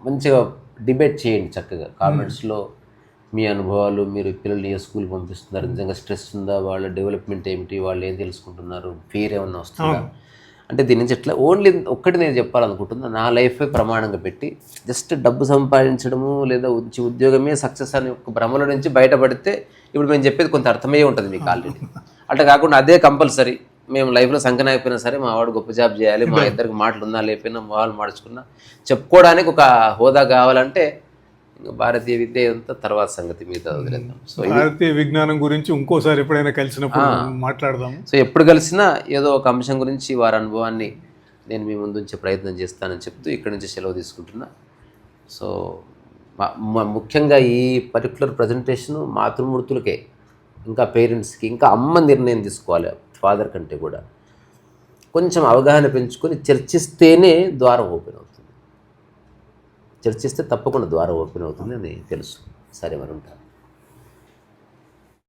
S1: మంచిగా డిబేట్ చేయండి చక్కగా కామెంట్స్లో. మీ అనుభవాలు, మీరు పిల్లల్ని ఏ స్కూల్ పంపిస్తున్నారు, నిజంగా స్ట్రెస్ ఉందా, వాళ్ళ డెవలప్మెంట్ ఏమిటి, వాళ్ళు ఏం తెలుసుకుంటున్నారు, ఫీర్ ఏమన్నా వస్తుందా అంటే దీని నుంచి ఎట్లా ఓన్లీ ఒక్కటి నేను చెప్పాలనుకుంటున్నా. నా లైఫ్ ప్రమాణంగా పెట్టి జస్ట్ డబ్బు సంపాదించడము లేదా ఉద్యోగమే సక్సెస్ అనే ఒక భ్రమల నుంచి బయటపడితే ఇప్పుడు మేము చెప్పేది కొంత అర్థమయ్యే ఉంటుంది మీకు ఆల్రెడీ. అట్లా కాకుండా అదే కంపల్సరీ మేము లైఫ్లో సంకన అయిపోయినా సరే మా వాడు గొప్ప జాబ్ చేయాలి, మా ఇద్దరికి మాటలు ఉన్నా లేకపోయినా వాళ్ళు మార్చుకున్నా చెప్పుకోవడానికి ఒక హోదా కావాలంటే భారతీయ విద్య అంతా తర్వాత సంగతి మీద వదిలేద్దాం. సో
S2: భారతీయ విజ్ఞానం గురించి ఇంకోసారి ఎప్పుడైనా కలిసినప్పుడు మాట్లాడదాం.
S1: సో ఎప్పుడు కలిసినా ఏదో ఒక అంశం గురించి వారి అనుభవాన్ని నేను మీ ముందు ఉంచే ప్రయత్నం చేస్తానని చెప్తూ ఇక్కడి నుంచి సెలవు తీసుకుంటున్నా. సో ముఖ్యంగా ఈ పర్టికులర్ ప్రజెంటేషను మాతృమూర్తులకే, ఇంకా పేరెంట్స్కి, ఇంకా అమ్మ నిర్ణయం తీసుకోవాలి ఫాదర్ కంటే కూడా. కొంచెం అవగాహన పెంచుకొని చర్చిస్తేనే ద్వారం ఓపెన్ అవుతుంది. చర్చిస్తే తప్పకుండా ద్వారం ఓపెన్ అవుతుంది అని తెలుసు. సరే మరి ఉంటాను.